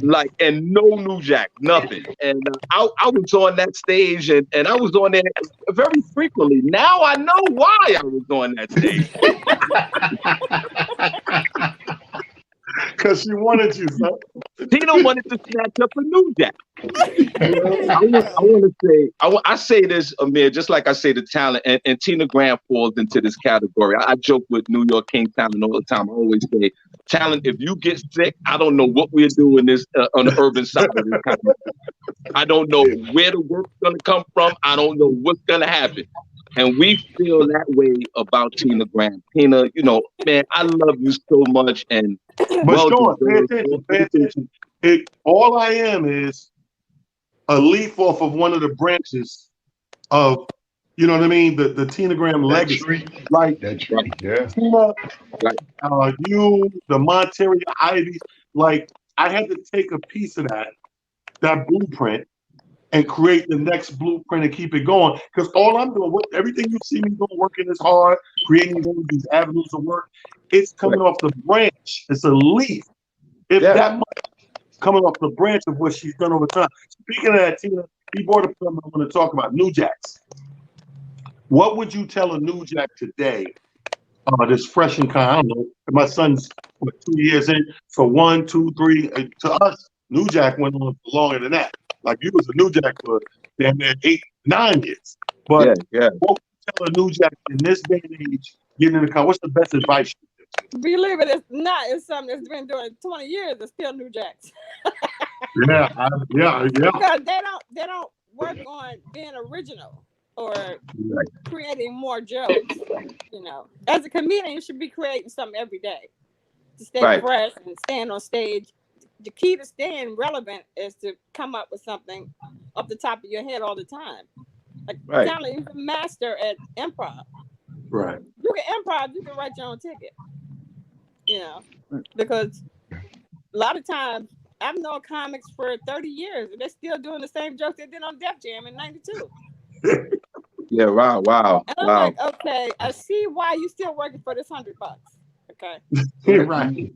Like, and no New Jack, nothing. And I was on that stage, and I was on there very frequently. Now I know why I was on that stage. Because she wanted you, son. Tina wanted to snatch up a New Jack. I say this, Amir, just like I say the talent, and Tina Graham falls into this category. I joke with New York King talent all the time. I always say, talent, if you get sick, I don't know what we're doing this on the urban side of this country. I don't know where the work's gonna come from. I don't know what's gonna happen. And we feel that way about Tina Graham. Tina, man, I love you so much. And But Sean, pay attention. All I am is a leaf off of one of the branches of, you know what I mean, the Tina Graham legacy. Like That's right. Yeah. Tina, you, the Monterey Ivy, like I had to take a piece of that blueprint and create the next blueprint and keep it going. Because all I'm doing, everything you see me doing, working this hard, creating these avenues of work, it's coming off the branch. It's a leaf. If that much coming off the branch of what she's done over time. Speaking of that, Tina, he brought up something I want to talk about, New Jacks. What would you tell a New Jack today, this fresh and kind? I don't know. My son's 2 years in, so 1, 2, 3. To us, New Jack went on for longer than that. Like you was a New Jack for damn near 8, 9 years. But what would you tell a New Jack in this day and age, getting in the car? What's the best advice? Believe it or not, it's something that's been doing 20 years. It's still New Jacks. Yeah. Because they don't work on being original or creating more jokes. As a comedian, you should be creating something every day to stay fresh and stand on stage. The key to staying relevant is to come up with something off the top of your head all the time. Like talent, you can master at improv. Right. You can improv, you can write your own ticket. Because a lot of times I've known comics for 30 years and they're still doing the same jokes they did on Def Jam in '92. Yeah, wow. And I'm like, okay, I see why you still working for this $100. Okay. Right. Me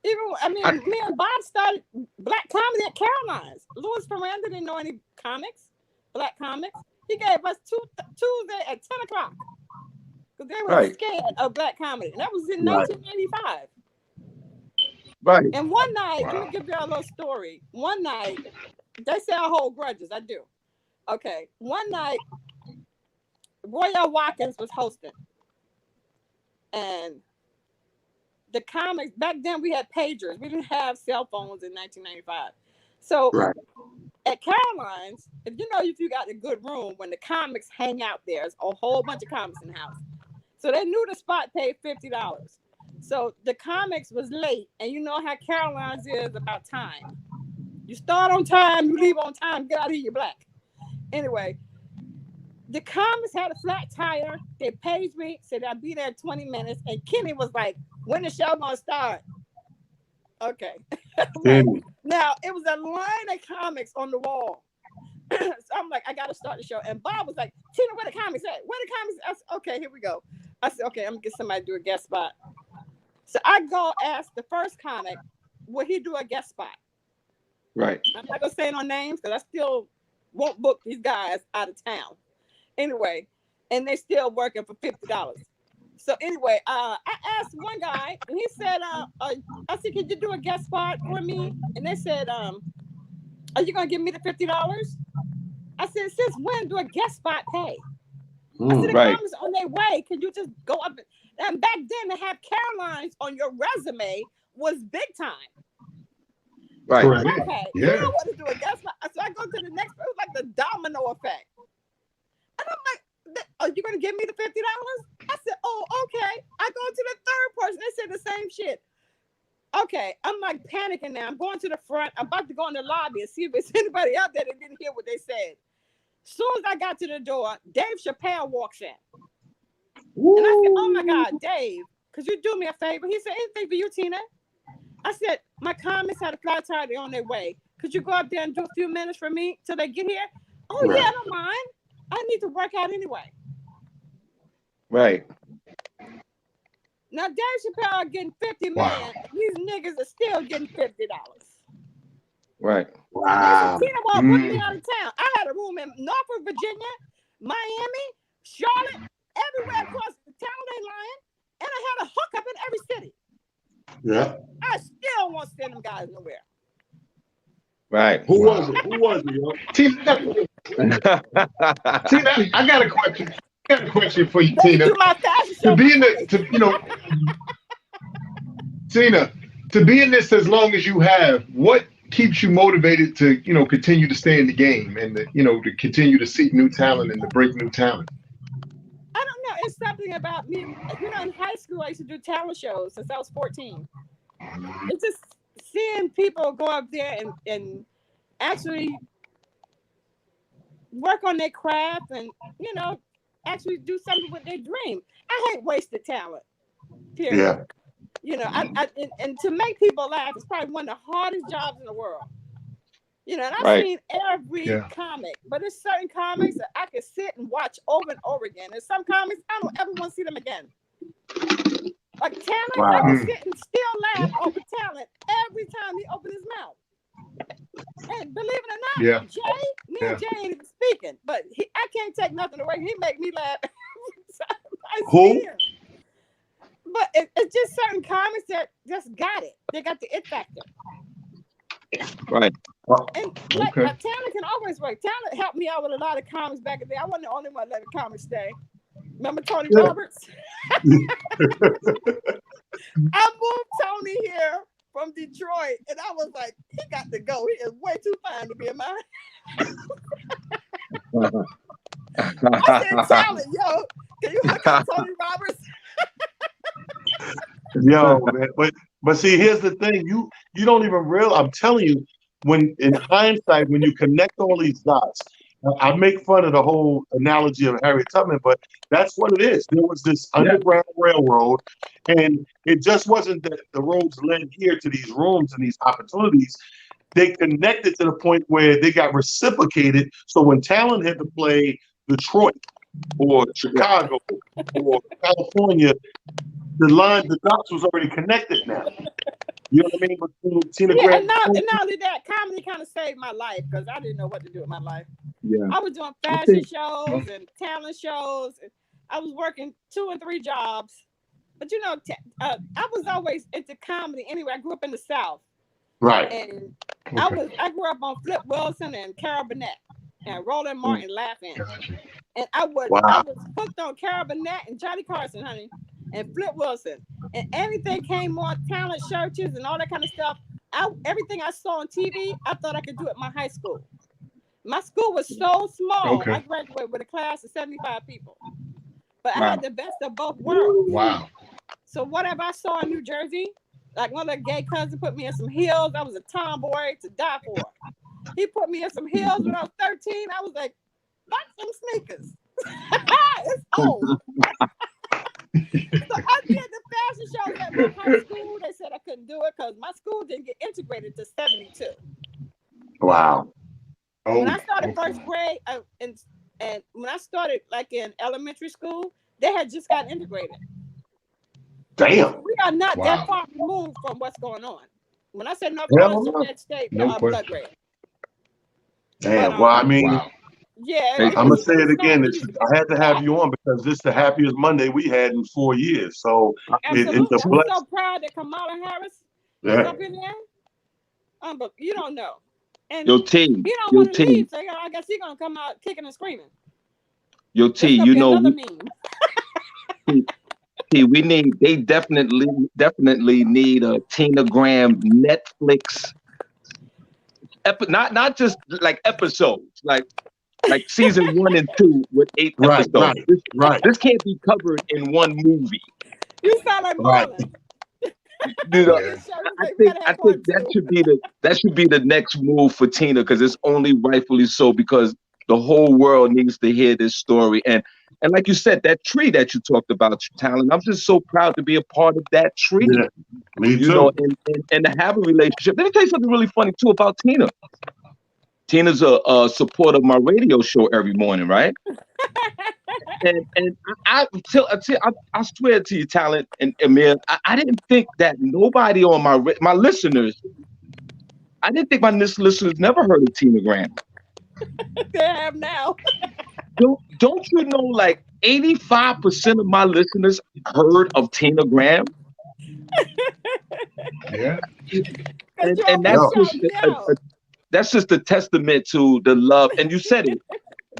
and Bob started black comedy at Caroline's. Louis Ferranda didn't know any black comics. He gave us Tuesday at 10 o'clock. Because they were scared of black comedy. And that was in 1985. Right. And one night, I'm gonna give y'all a little story. One night, they say I hold grudges. I do. Okay. One night, Royal Watkins was hosting, and the comics back then we had pagers. We didn't have cell phones in 1995. So Right. at Caroline's, if you got a good room, when the comics hang out, there's a whole bunch of comics in the house. So they knew the spot paid $50. So the comics was late, and you know how Caroline's is about time. You start on time, you leave on time, get out of here, you're black. Anyway, the comics had a flat tire. They paged me, said I'd be there in 20 minutes, and Kenny was like, when the show gonna start? Okay. Right. Now, it was a line of comics on the wall. So I'm like, I got to start the show. And Bob was like, Tina, where the comics at? Where the comics? I said, okay, here we go. I said, okay, I'm going to get somebody to do a guest spot. So I go ask the first comic, will he do a guest spot? Right. I'm not going to say no names because I still won't book these guys out of town. Anyway, and they still working for $50. So anyway, I asked one guy, and he said, I said, could you do a guest spot for me? And they said, are you going to give me the $50? I said, since when do a guest spot pay? I said, the comics on their way. Can you just go up? And back then, to have Caroline's on your resume was big time. Right. So okay, you don't want to do a guest spot. So I go to the next, it was like the domino effect. And I'm like, are you going to give me the $50? I said, oh, okay. I go to the third person. They said the same shit. Okay, I'm like panicking now. I'm going to the front. I'm about to go in the lobby and see if there's anybody out there that didn't hear what they said. As soon as I got to the door, Dave Chappelle walks in. Woo. And I said, oh my God, Dave, could you do me a favor? He said, anything for you, Tina? I said, my comics had a flat tire, they're on their way. Could you go up there and do a few minutes for me till they get here? Oh, right. Yeah, I don't mind. I need to work out anyway. Right. Now, Dave Chappelle getting $50 million. These niggas are still getting $50. Right. Wow. Tina won't put me out of town. I had a room in Norfolk, Virginia, Miami, Charlotte, everywhere across the town, they lying. And I had a hookup in every city. Yeah. I still won't send them guys nowhere. Right. Who was it? Who was it, yo? Tina, I got a question. I got a question for you, Tina. To be in the, Tina, to be in this as long as you have, what keeps you motivated to, continue to stay in the game and, to continue to seek new talent and to break new talent? I don't know. It's something about me. In high school, I used to do talent shows since I was 14. It's just seeing people go up there and actually work on their craft and, actually do something with their dream. I hate wasted talent. Period. Yeah. And to make people laugh is probably one of the hardest jobs in the world. And I've seen every comic, but there's certain comics that I can sit and watch over and over again. There's some comics I don't ever want to see them again. Like talent, I can sit and still laugh over talent every time he opens his mouth. And believe it or not, Jay and Jay ain't even speaking, but I can't take nothing away. He make me laugh every time I see him. But it's just certain comics that just got it. They got the it factor. Right. And talent can always work. Talent helped me out with a lot of comics back in the day. I wasn't the only one letting comics stay. Remember Tony Roberts? I moved Tony here from Detroit, and I was like, he got to go. He is way too fine to be in mine. I said, talent, yo, can you hook up Tony Roberts? Yo, man, but see, here's the thing. You don't even realize. I'm telling you, when in hindsight, when you connect all these dots, I make fun of the whole analogy of Harriet Tubman, but that's what it is. There was this underground railroad, and it just wasn't that the roads led here to these rooms and these opportunities. They connected to the point where they got reciprocated. So when talent had to play Detroit or Chicago or California, the dots was already connected now. You know what I mean? But Tina Grant, and not only that, comedy kind of saved my life because I didn't know what to do with my life. Yeah. I was doing fashion shows and talent shows. And I was working 2 and 3 jobs But you know, I was always into comedy anyway. I grew up in the South. Right. And Okay. I grew up on Flip Wilson and Carol Burnett and Roland Martin laughing. Gotcha. And I was hooked on Carol Burnett and Johnny Carson, honey, and Flip Wilson. And everything came on talent searches and all that kind of stuff. Everything I saw on TV, I thought I could do at my high school. My school was so small. Okay. I graduated with a class of 75 people. But I had the best of both worlds. Wow. So whatever I saw in New Jersey, like one of the gay cousins put me in some heels. I was a tomboy to die for. He put me in some heels when I was 13. I was like, fuck some sneakers. It's old. So I did the fashion shows at my high school. They said I couldn't do it because my school didn't get integrated to 72. Wow. When I started first grade, and when I started like in elementary school, they had just got integrated. Damn. We are not that far removed from what's going on. When I say North Carolina, that state, blood grade. Damn. But, Well, I mean, yeah. I'm gonna say it again. I had to have you on because this is the happiest Monday we had in 4 years. So absolutely. it's a I'm so proud that Kamala Harris is Yeah. up in there. But you don't know. And Yo, T. he don't Yo, want to T. leave, so I guess he's gonna come out kicking and screaming. Yo, This T. gonna You be know, another meme. they definitely need a Tina Graham Netflix not just like episodes, like season 1 and 2 with 8 episodes. This can't be covered in one movie. You sound like Marlon. You know, I think that should be the next move for Tina, because it's only rightfully so, because the whole world needs to hear this story. And like you said, that tree that you talked about, Talent, I'm just so proud to be a part of that tree. Yeah, me too. You know, and to have a relationship. Let me tell you something really funny too about Tina. Tina's a supporter of my radio show every morning, right? and I swear to you, Talent and Amir, I didn't think that nobody on my listeners, I didn't think my listeners never heard of Tina Graham. They have now. Don't you know, like 85% of my listeners heard of Tina Graham? Yeah. And that's just a testament to the love. And you said it,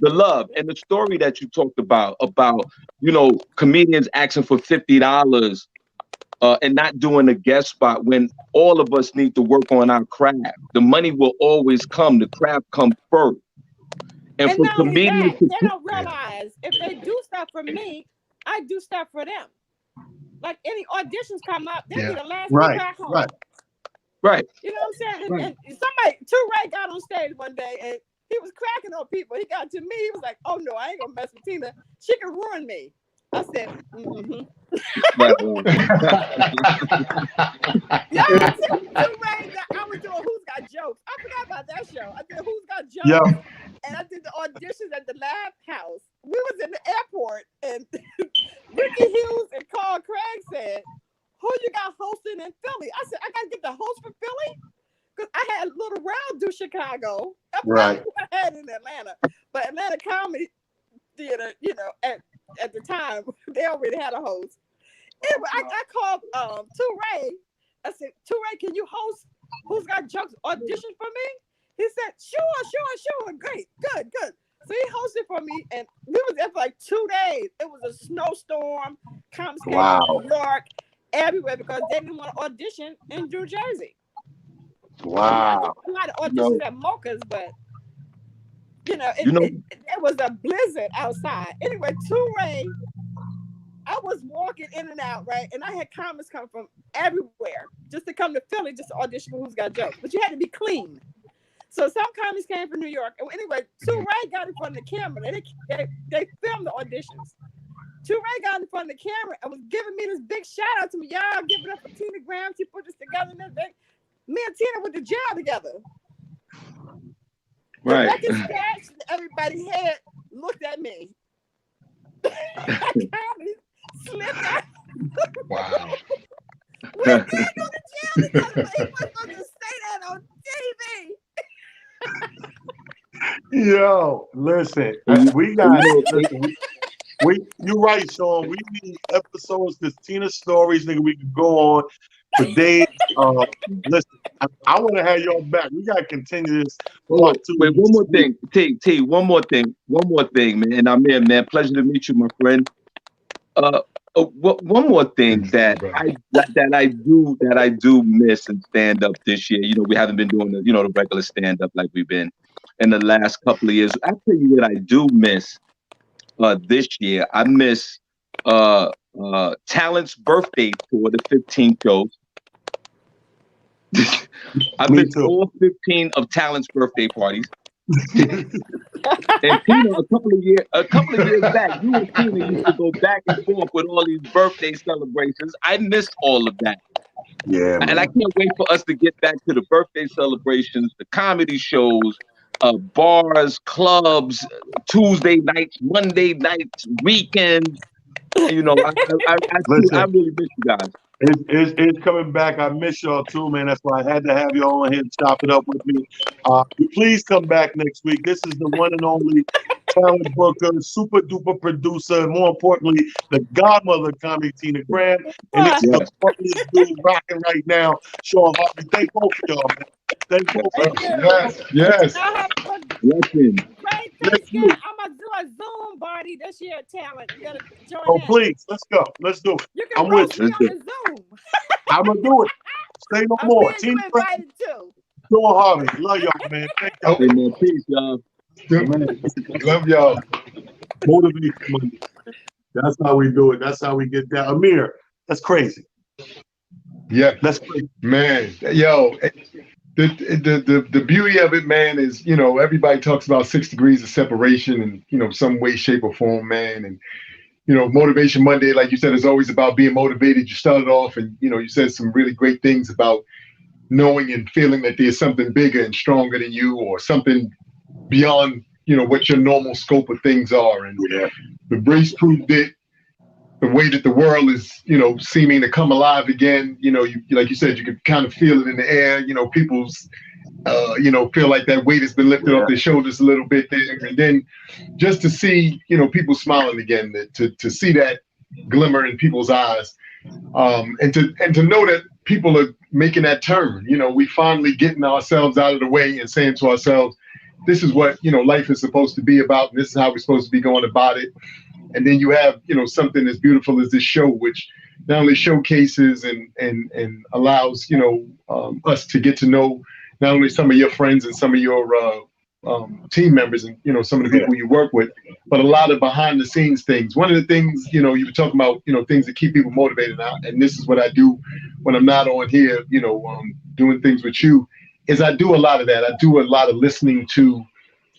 the love and the story that you talked about, you know, comedians asking for $50 and not doing a guest spot, when all of us need to work on our craft. The money will always come. The craft comes first. And for comedians, they don't realize if they do stuff for me, I do stuff for them. Like any auditions come up, they be the last people back home. Right. You know what I'm saying? Right. And somebody, Ray got on stage one day and he was cracking on people. He got to me, he was like, "Oh no, I ain't gonna mess with Tina. She can ruin me." I said, "Mm-hmm." Yeah, Ray, I was doing Who's Got Jokes. I forgot about that show. I did Who's Got Jokes. Yeah. And I did the auditions at the Lab House. We was in the airport, and Ricky Hughes and Carl Craig said, "Who you got hosting in Philly?" I said, "I got to get the host for Philly?" Because I had a little round do Chicago. Right. I had in Atlanta. But Atlanta Comedy Theater, you know, at the time, they already had a host. Anyway, I called Ray. I said, "Ray, can you host Who's Got Jokes audition for me?" He said, sure. Great. Good. So he hosted for me, and we was there for like 2 days. It was a snowstorm, New York, everywhere, because they didn't want to audition in New Jersey. Wow. A lot of auditions at Mocha's, but it was a blizzard outside. Anyway, Ray, I was walking in and out, right? And I had comics come from everywhere just to come to Philly just to audition for Who's Got Jokes. But you had to be clean. So some comics came from New York. Anyway, Ray got in front of the camera. They filmed the auditions. Ray got in front of the camera and was giving me this big shout out to me. Y'all give it up for Tina Graham. She put this together. Me and Tina went to jail together. Right. Back in sketch, everybody had looked at me. I slipped out. Wow. We did go to jail together. He was going to say that on TV. Yo, listen, we got. You're right, Sean. We need episodes because Tina stories, nigga. We could go on for days. Listen, I want to have y'all back. We gotta continue this. Wait, one more thing, T. One more thing, man. And I'm here, man. Pleasure to meet you, my friend. One more thing that I do miss in stand up this year. You know, we haven't been doing the regular stand up like we've been in the last couple of years. I tell you what I do miss this year. I miss Talent's birthday tour, the 15 shows. I missed all 15 of Talent's birthday parties. And Tina, a couple of years back, you and Tina used to go back and forth with all these birthday celebrations. I missed all of that. Yeah, man. And I can't wait for us to get back to the birthday celebrations, the comedy shows, bars, clubs, Tuesday nights, Monday nights, weekends. You know, I really miss you guys. It's coming back. I miss y'all too, man. That's why I had to have y'all on here and chop it up with me. Please come back next week. This is the one and only talent booker, super duper producer, and more importantly, the godmother of comedy, Tina Graham. And it's the funniest dude rocking right now, Sean Harvey. Thank both of y'all, man. Thank both of y'all. Yes. Great Thanksgiving. I'm gonna do a Zoom party this year, Talent. You gotta join in. Please, let's go. Let's do it. You can I'm with you. on the Zoom. I'm gonna do it. Say no more. Tina Graham, too. Sean Harvey. Love y'all, man. Thank y'all. Hey, man, peace, y'all. Love y'all. Motivation Monday. That's how we do it. That's how we get down. Amir, that's crazy. Yeah, that's crazy, man. Yo, the beauty of it, man, is, you know, everybody talks about 6 degrees of separation in, you know, some way, shape, or form, man. And, you know, Motivation Monday, like you said, is always about being motivated. You started off and, you know, you said some really great things about knowing and feeling that there's something bigger and stronger than you, or something beyond, you know, what your normal scope of things are. And the race proved it. The way that the world is, you know, seeming to come alive again, you know, you, like you said, you could kind of feel it in the air. You know, people's, you know, feel like that weight has been lifted off their shoulders a little bit there. And then just to see, you know, people smiling again, to see that glimmer in people's eyes, and to know that people are making that turn. You know, we finally getting ourselves out of the way and saying to ourselves, this is what, you know, life is supposed to be about, and this is how we're supposed to be going about it. And then you have, you know, something as beautiful as this show, which not only showcases and allows, you know, us to get to know not only some of your friends and some of your team members and, you know, some of the people you work with, but a lot of behind the scenes things. One of the things, you know, you were talking about, you know, things that keep people motivated now, and this is what I do when I'm not on here, you know, doing things with you, is I do a lot of that. I do a lot of listening to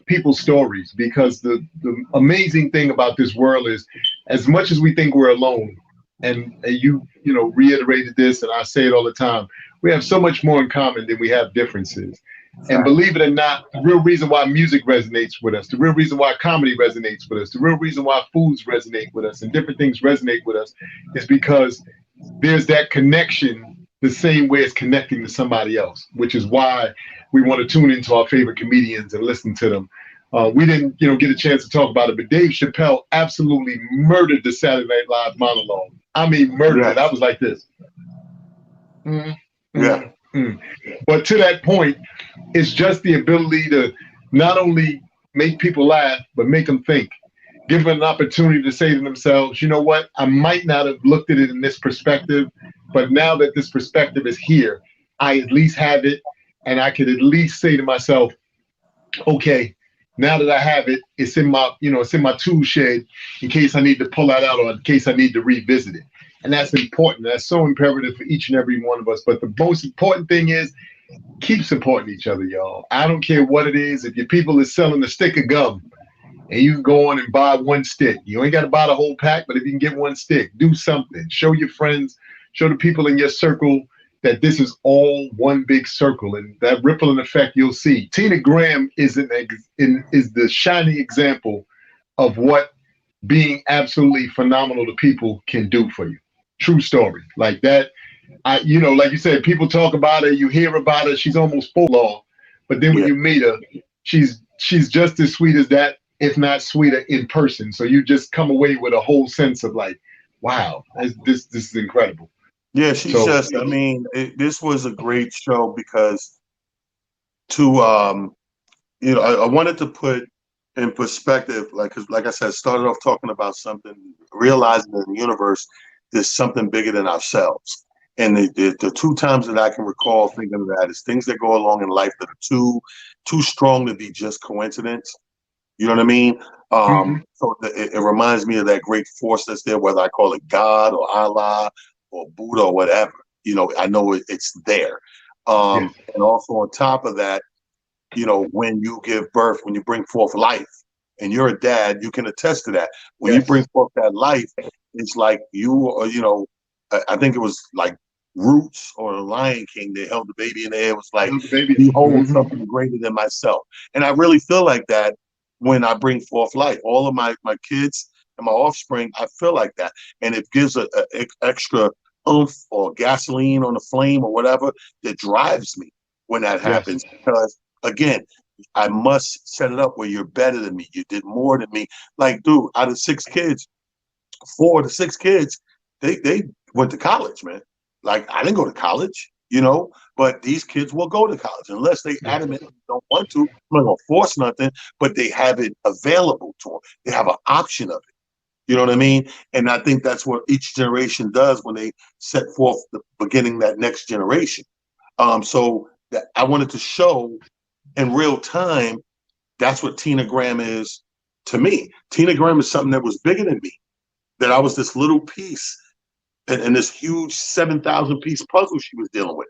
people's stories, because the amazing thing about this world is, as much as we think we're alone, and you know, reiterated this, and I say it all the time, we have so much more in common than we have differences. And believe it or not, the real reason why music resonates with us, the real reason why comedy resonates with us, the real reason why foods resonate with us and different things resonate with us, is because there's that connection the same way as connecting to somebody else, which is why we want to tune into our favorite comedians and listen to them. We didn't, you know, get a chance to talk about it, but Dave Chappelle absolutely murdered the Saturday Night Live monologue. I mean, murdered it. I was like this. But to that point, it's just the ability to not only make people laugh, but make them think. Give them an opportunity to say to themselves, you know what, I might not have looked at it in this perspective, but now that this perspective is here, I at least have it, and I could at least say to myself, okay, now that I have it, it's in my, you know, it's in my tool shed in case I need to pull that out, or in case I need to revisit it. And that's important. That's so imperative for each and every one of us. But the most important thing is, keep supporting each other, y'all. I don't care what it is. If your people is selling a stick of gum and you can go on and buy one stick, you ain't got to buy the whole pack, but if you can get one stick, do something. Show your friends, show the people in your circle that this is all one big circle, and that rippling effect you'll see. Tina Graham is the shining example of what being absolutely phenomenal to people can do for you. True story. Like that, you know, like you said, people talk about her, you hear about her, she's almost full law, but then when you meet her, she's just as sweet as that if not sweeter, in person. So you just come away with a whole sense of like, wow, this is incredible. Yeah, she's So just. I mean, this was a great show because to I wanted to put in perspective, like, because like I said, started off talking about something, realizing in the universe there's something bigger than ourselves. And the two times that I can recall thinking of that is things that go along in life that are too strong to be just coincidence. You know what I mean? So it reminds me of that great force that's there, whether I call it God or Allah or Buddha or whatever. You know, I know it's there. yes. And also on top of that, you know, when you give birth, when you bring forth life, and you're a dad, you can attest to that. When you Yes. bring forth that life, it's like you know, I think it was like Roots or the Lion King. They held the baby in the air. It was like, Baby. behold, something greater than myself. And I really feel like that when I bring forth life. All of my kids and my offspring, I feel like that. And it gives a extra oomph or gasoline on the flame or whatever that drives me when that happens. Because again, I must set it up where you're better than me. You did more than me. Like, dude, out of 6 kids, 4 of the 6 kids, they went to college, man. Like, I didn't go to college, you know, but these kids will go to college unless they adamantly don't want to. I'm not gonna force nothing, but they have it available to them. They have an option of it. You know what I mean? And I think that's what each generation does when they set forth the beginning that next generation. So that I wanted to show in real time, that's what Tina Graham is to me. Tina Graham is something that was bigger than me, that I was this little piece in this huge 7,000 piece puzzle she was dealing with.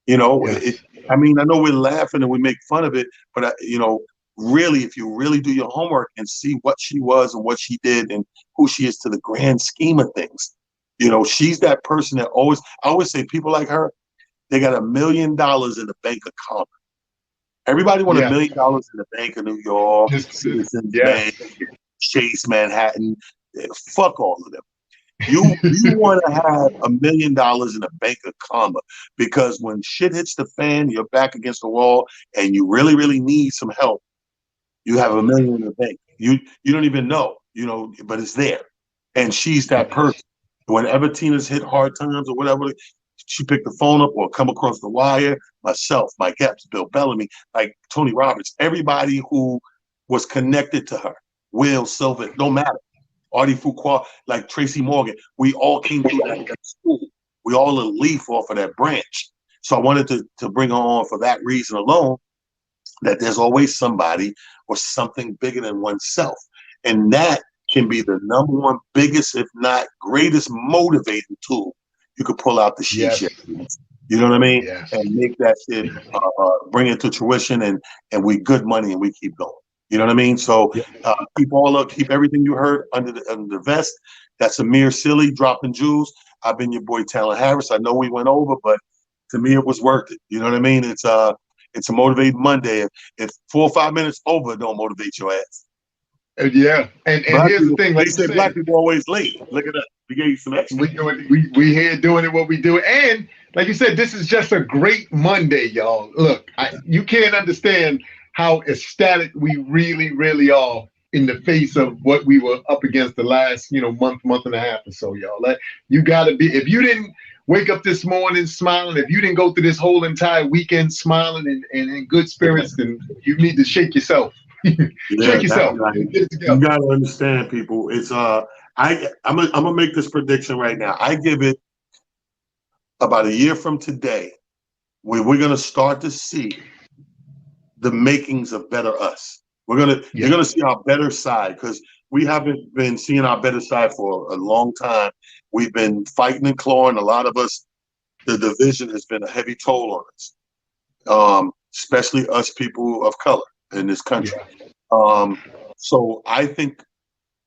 You know, I mean, I know we're laughing and we make fun of it, but you know, really, if you really do your homework and see what she was and what she did and who she is to the grand scheme of things, you know, she's that person that I always say people like her, they got $1 million in the bank account. Everybody want $1 million in the Bank of New York, Citizens Bank, Chase Manhattan. Fuck all of them. You want to have $1 million in a bank of karma, because when shit hits the fan, you're back against the wall, and you really, really need some help. You have $1 million in the bank. You don't even know, you know, but it's there. And she's that person. Whenever Tina's hit hard times or whatever, she picked the phone up or come across the wire. Myself, Mike Epps, Bill Bellamy, like Tony Roberts, everybody who was connected to her, Will Silver, no matter. Artie Fuqua, like Tracy Morgan, we all came through that school. We all a leaf off of that branch. So I wanted to bring her on for that reason alone, that there's always somebody or something bigger than oneself. And that can be the number one biggest, if not greatest, motivating tool you could pull out the sheet. You know what I mean? And make that shit, bring it to fruition, and we good money and we keep going. You know what I mean? So keep everything you heard under the vest. That's Amir Silly dropping jewels. I've been your boy Talon Harris. I know we went over, but to me it was worth it. You know what I mean? It's a motivating Monday. If 4 or 5 minutes over don't motivate your ass. And here's the thing, like they say, black people always late. Look at that. We gave you some extra. We here doing it what we do, and like you said, this is just a great Monday, y'all. Look, you can't understand how ecstatic we really, really are in the face of what we were up against the last, month and a half or so, y'all. Like, you gotta be, if you didn't wake up this morning smiling, if you didn't go through this whole entire weekend smiling and in good spirits, then you need to shake yourself. Shake yourself. Right. You gotta understand, people. It's I'm gonna make this prediction right now. I give it about a year from today, where we're gonna start to see the makings of better us. You're gonna see our better side, because we haven't been seeing our better side for a long time. We've been fighting and clawing. A lot of us, the division has been a heavy toll on us, especially us people of color in this country. So I think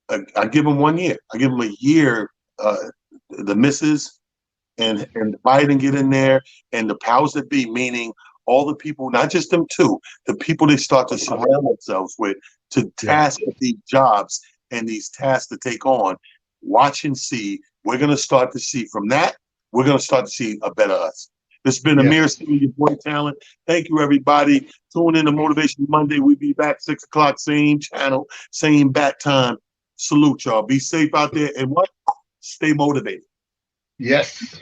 I give them 1 year. I give them a year. The misses and Biden get in there, and the powers that be, meaning all the people, not just them two, the people they start to surround themselves with to task with these jobs and these tasks to take on. Watch and see. We're going to start to see from that. We're going to start to see a better us. It's been Amir Steve, your boy Talent. Thank you, everybody. Tune in to Motivation Monday. We'll be back 6 o'clock, same channel, same bat time. Salute y'all. Be safe out there and what? Stay motivated. Yes.